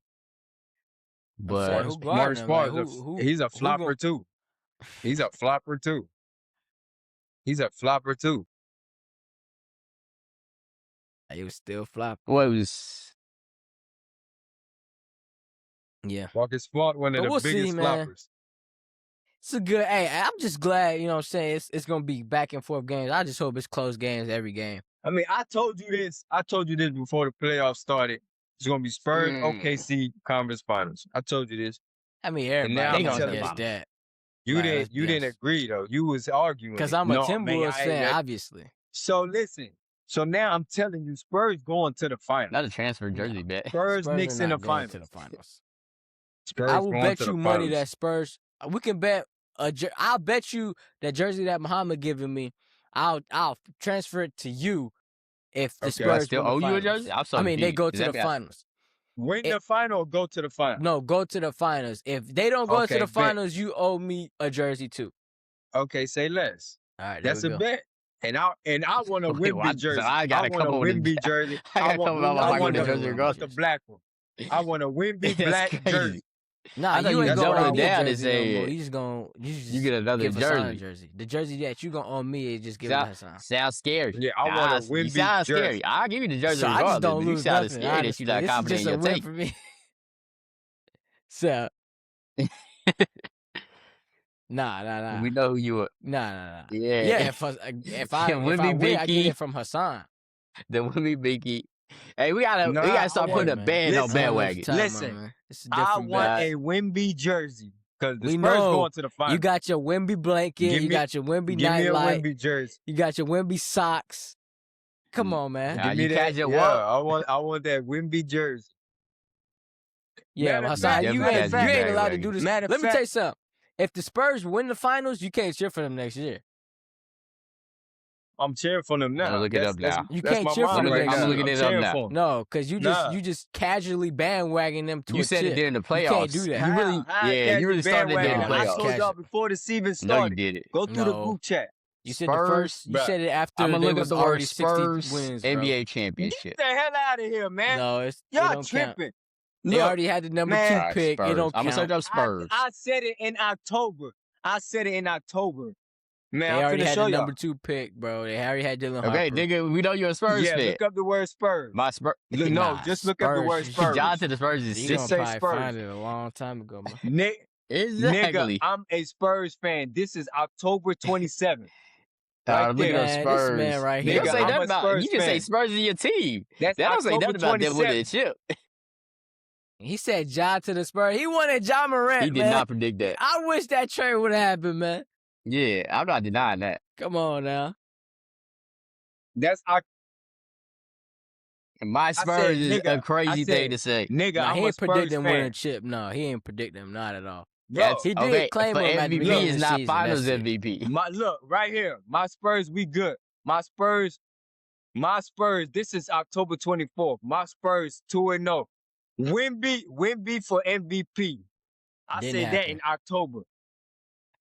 I'm saying, But who guarding him? Smart Like, is who- he's a who flopper gon- too. He's a flopper too. He's a flopper too. He was still flopping. well, it was Yeah. Marcus Smart, one of But the we'll see, biggest man. floppers. It's a good. Hey, I'm just glad. You know what I'm saying? It's gonna be back and forth games. I just hope it's close games every game. I mean, I told you this before the playoffs started. It's gonna be Spurs, OKC Conference Finals. I told you this. I mean, now everybody I'm gonna telling guess you. that. You Right, let's didn't be honest. agree though. You was arguing Because it. I'm a No, man, Timberwolves I ain't fan, that- obviously. So listen, So now I'm telling you, Spurs going to the finals. Not a transfer jersey bet. Spurs, Spurs Knicks are in the not going finals. to the finals. Spurs I will going bet to you the money finals. that Spurs. We can bet I'll bet you that jersey that Muhammad giving me. I'll transfer it to you if the Okay. Do I Spurs still win the owe you a finals. jersey? I'm so I mean, they deep. go Does to that the mean finals. Win the final or go to the final? No, go to the finals. If they don't go Okay, to the bet. finals, you owe me a jersey too. Okay, say less. All right, there That's we a go. bet. And I want a Wait, Wimby jersey. so I got a want a couple with Wimby the jersey. I got a couple about my I pocket want with a the jersey Wimby regardless. the black one. I want a Wimby That's black crazy. jersey. Nah, I thought you you ain't was gonna doubling owe me a down and jersey no more. say You just you get another give Hassan a jersey. jersey. The jersey that you gonna owe me is just give it to Hassan. Sounds scary. Yeah, I want a You Wimby sound jersey. scary. I'll give you the jersey So I just regardless. don't But you lose sounded nothing. scary that Honestly, you're not this is confident just in a your win take. for me. So nah. We know who you are. Nah. Yeah. Yeah, if I Wimby win, I get Binky. it from Hassan. The Wimby Binky. Hey, we gotta Nah, start I putting a want- band on listen, I don't know what you're bandwagon. talking about, Listen, man. It's a I different want bet. a Wimby jersey because the We Spurs know. going to the finals. You got your Wimby blanket. Give You me- got your Wimby Give me a nightlight. Wimby jersey. You got your Wimby socks. Come on, man. Nah, Give me you that. catch your Yeah, what? I want that Wimby jersey. Yeah, Matter of Hassan, fact, you definitely ain't catch your allowed to bandwagon. do this. Matter of Let me tell fact- you something. If the Spurs win the finals, you can't cheer for them next year. I'm cheering for them now. I'ma look it up now. You That's can't my cheer for mom them right next now. year. I'm looking it up cheering now. for 'em. No, because you Nah. just casually bandwagging them to You a said chip. it during the playoffs. You can't do that. You really, How you really started it during the bandwagon. I playoffs. told y'all before the season No, you started. did it. Go through the No. group chat. You said the Spurs, first. You bruh. said it after I'm gonna there look up was the word already 60 Spurs wins. Bro. NBA Get championship. the hell out of here, man. No, it Y'all don't count. tripping. They Look, already had the number man. 2 All right, pick. Spurs. It don't I'm gonna search count. up Spurs. I said it in October. Man, They I'm already finna had show the y'all. number 2 pick, bro. They already had Dylan Harper. Okay, nigga, we know you're a Spurs Yeah, fan. look up the word Spurs. My Spurs. No, Nah, just look up the word Spurs. Spurs. Jonathan the Spurs is You Just gonna say probably Spurs. find it a long time ago, man. Nigga, exactly. I'm a Spurs fan. This is October 27th. Look Right at there. those Man, this Spurs. man right You here. don't say I'm nothing a about. Spurs You just say fan. Spurs is your team. That's That don't say October nothing about them winning a 27th. chip. He said Ja to the Spurs. He wanted Ja Morant, He did man. not predict that. I wish that trade would have happened, man. Yeah, I'm not denying that. Come on now. That's My said, Spurs is nigga, a crazy I thing said, to say. nigga, Nah, I'm he a ain't predict Spurs them winning fan. chip. No, he ain't predict them. Not at all. Bro, He did Okay, claim for him at the MVP beginning is of the not season. Finals That's it. MVP. look, right here. My Spurs, we good. My Spurs, this is October 24th. My Spurs 2-0. Wimby for MVP. I Didn't said that happen. in October.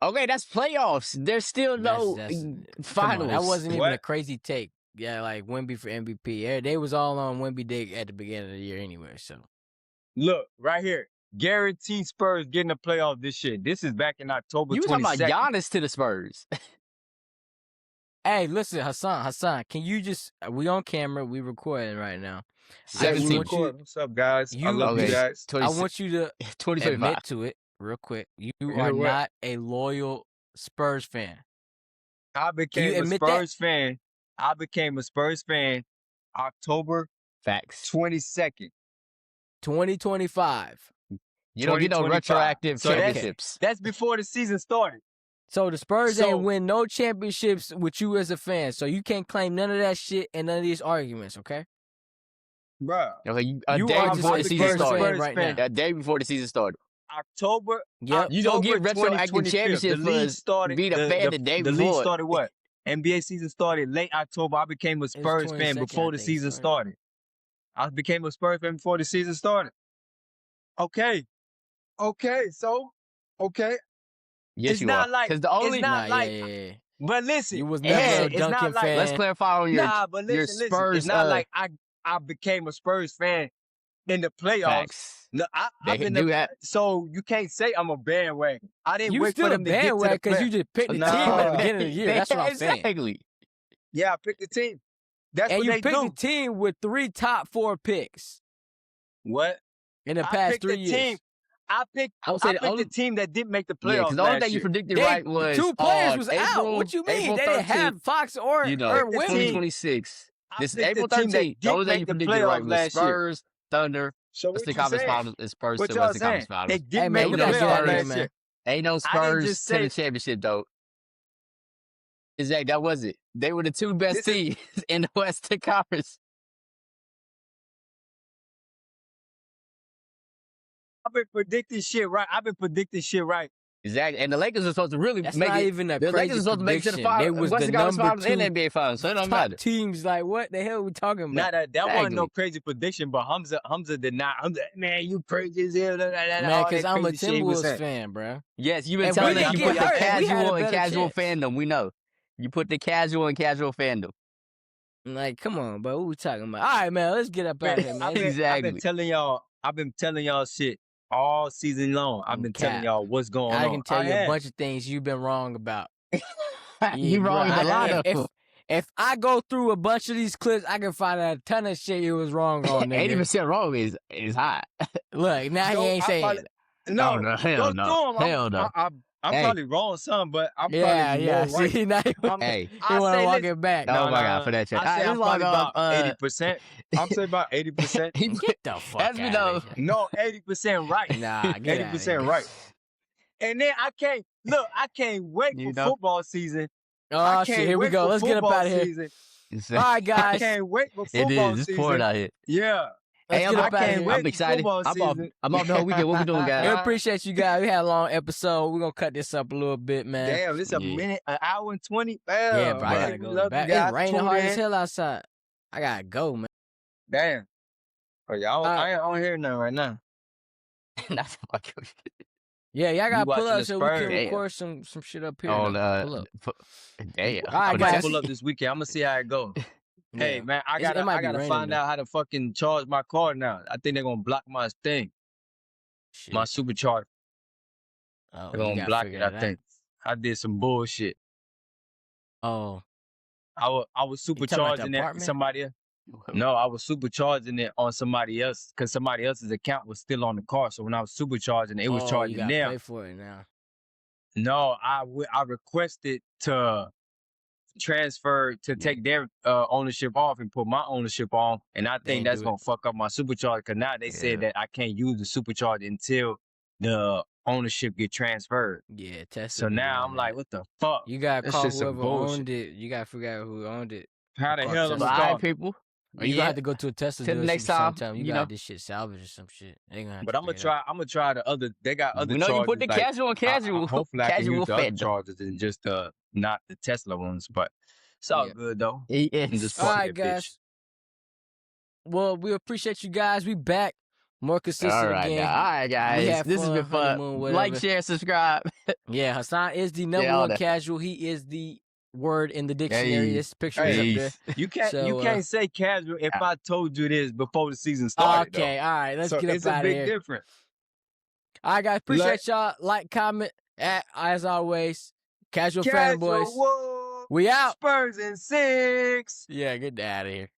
Okay, that's playoffs. There's still no Come finals. on, that wasn't even a What? crazy take. Yeah, like Wemby for MVP. Yeah, they was all on Wemby Dick at the beginning of the year anyway. So Look, right here. Guaranteed Spurs getting the playoff this year. This is back in October You were talking 22nd. about Giannis to the Spurs. hey, listen, Hassan, can you just? We on camera. We recording right now. Yeah, we 17. want you- record. What's up, guys? I love okay. you guys. I want you to 2025. admit to it real quick. You know are what? not a loyal Spurs fan. I became a admit that? Spurs fan. I became a Spurs fan October Facts. 22nd. 2025. You don't get no 2025. retroactive So that's- championships. That's before the season started. So the Spurs So- ain't win no championships with you as a fan. So you can't claim none of that shit and none of these arguments, okay? Bruh. Okay, a You day are before just the a season Spurs fan started. right fan. now. A day before the season started. October. Yep. You don't get October retroactive 2025. championships The for league started. being a fan the day The league before. started what? NBA season started late October. I became a Spurs fan 22nd, before I the think, season started. started. I became a Spurs fan before the season started. Okay. Okay. Yes, It's you not are. like- Because the only it's not Nah, like- yeah. But listen, You was never a it's not Duncan like fan. Let's clarify on your but your listen, Spurs. it's not like I became a Spurs fan in the playoffs. Facts. No, They I've can been do that. So you can't say I'm a bandwagon. I didn't You wait still for a them to get to the bandwagon because you play. just picked the Nah. team at the beginning of the year. That's what I'm saying. Exactly. Yeah, I picked the team. That's And what you they picked do. the team with 3 top 4 picks What? in the I past picked 3 the years. team. I picked I would say the the only- team that didn't make the Yeah, playoffs because the only last thing you year. predicted They- right was 2 players on was April, out. What you mean? April They didn't 13th, have Fox or you know, Wemby. 2026. I This picked April the team that 13th. The only didn't thing you make the predicted right playoffs was last year. Spurs, Thunder, So Western what you Conference saying? Finals, and Spurs What to y'all Western saying? Conference Finals. They Hey, didn't man, make we the got playoffs Spurs. last year. Ain't no I didn't Spurs just to the say- championship, though. Exactly. That was it. They were the two best teams in the Western Conference. I've been predicting shit right. Exactly. And the Lakers are supposed to really That's make not it. even a The crazy Lakers are supposed to make it to the prediction. They finals, was the Western Conference number Finals and 2 NBA Finals. So it don't top matter. teams. Like, what the hell are we talking about? Nah, that wasn't no Exactly. crazy prediction, but Hamza did not. Man, you crazy as hell. Man, because I'm a Timberwolves fan, bro. Yes, you've been And telling we us didn't you put get the hurt. We had a casual and better casual chance. fandom. We know. You put the casual and casual fandom. Like, come on, bro. What we talking about? All right, man. Let's get up out of here, man. I've been Exactly. telling y'all shit all season long. I've been telling y'all what's going on. I can tell you a bunch of things you've been wrong about. You wrong bro, a lot of them. If I go through a bunch of these clips, I can find out a ton of shit you was wrong on, nigga. 80% wrong is hot. Look, now he ain't saying it. No, no, hell no. Hell no. I'm probably wrong some, but I'm probably yeah. more right. See, now you want to walk it back. Oh my God, for that shit. I say I'm probably about 80%. I'm saying about 80%. Get the fuck out of here. No, 80% right. Nah, get 80% right. And then I can't wait for football season. Oh shit, here we go. Let's get up out of here. All right, guys. I can't wait for football season. It is. It's pouring out here. Yeah. Let's get up out of here. I'm excited. I'm off the whole weekend. What we doing, guys? We appreciate you guys. We had a long episode. We're going to cut this up a little bit, man. Damn, this a minute, an hour and 20. Yeah, bro. I got to go back. It's raining hard as hell outside. I got to go, man. Damn. Oh, y'all, I ain't on here now right now. That's fucking. Yeah, y'all got to pull up so we can Damn. record some shit up here. On, pull up. Damn. All right, I'm guys. gonna pull up this weekend. I'm gonna see how it goes. Hey man, I gotta find out how to fucking charge my car now. I think they're gonna block my thing. Shit. My supercharger. Oh, They're gonna block it, I think. I did some bullshit. Oh. I was supercharging it somebody else. No, I was supercharging it on somebody else because somebody else's account was still on the car. So when I was supercharging it, was charging them. them. Pay for it now. No, I requested to transfer to take their ownership off and put my ownership on, and I think that's gonna fuck up my supercharger because now they said that I can't use the supercharger until the ownership get transferred. Yeah, Tesla. So now I'm like, what the fuck? You gotta call whoever owned it. You gotta figure out who owned it. How the hell am I calling people? Or you gonna have to go to a Tesla till the next time. You got this shit salvaged or some shit. But I'm gonna try the other. They got other. We know chargers, you put the like, casual. Hopefully I can use the other chargers and just not the Tesla ones. But it's all good though. All right, guys. Well, we appreciate you guys. We back more consistent again. All right, guys. This has been fun. Like, share, subscribe. Yeah, Hassan is the number one casual. He is the word in the dictionary. This picture is up there. You can't say casual if I told you this before the season started. Okay, all right. Let's get up out of here. It's a big difference. All right, guys. Appreciate y'all. Like, comment. As always, Casual Fanboys. We out. Spurs in 6. Yeah, get out of here.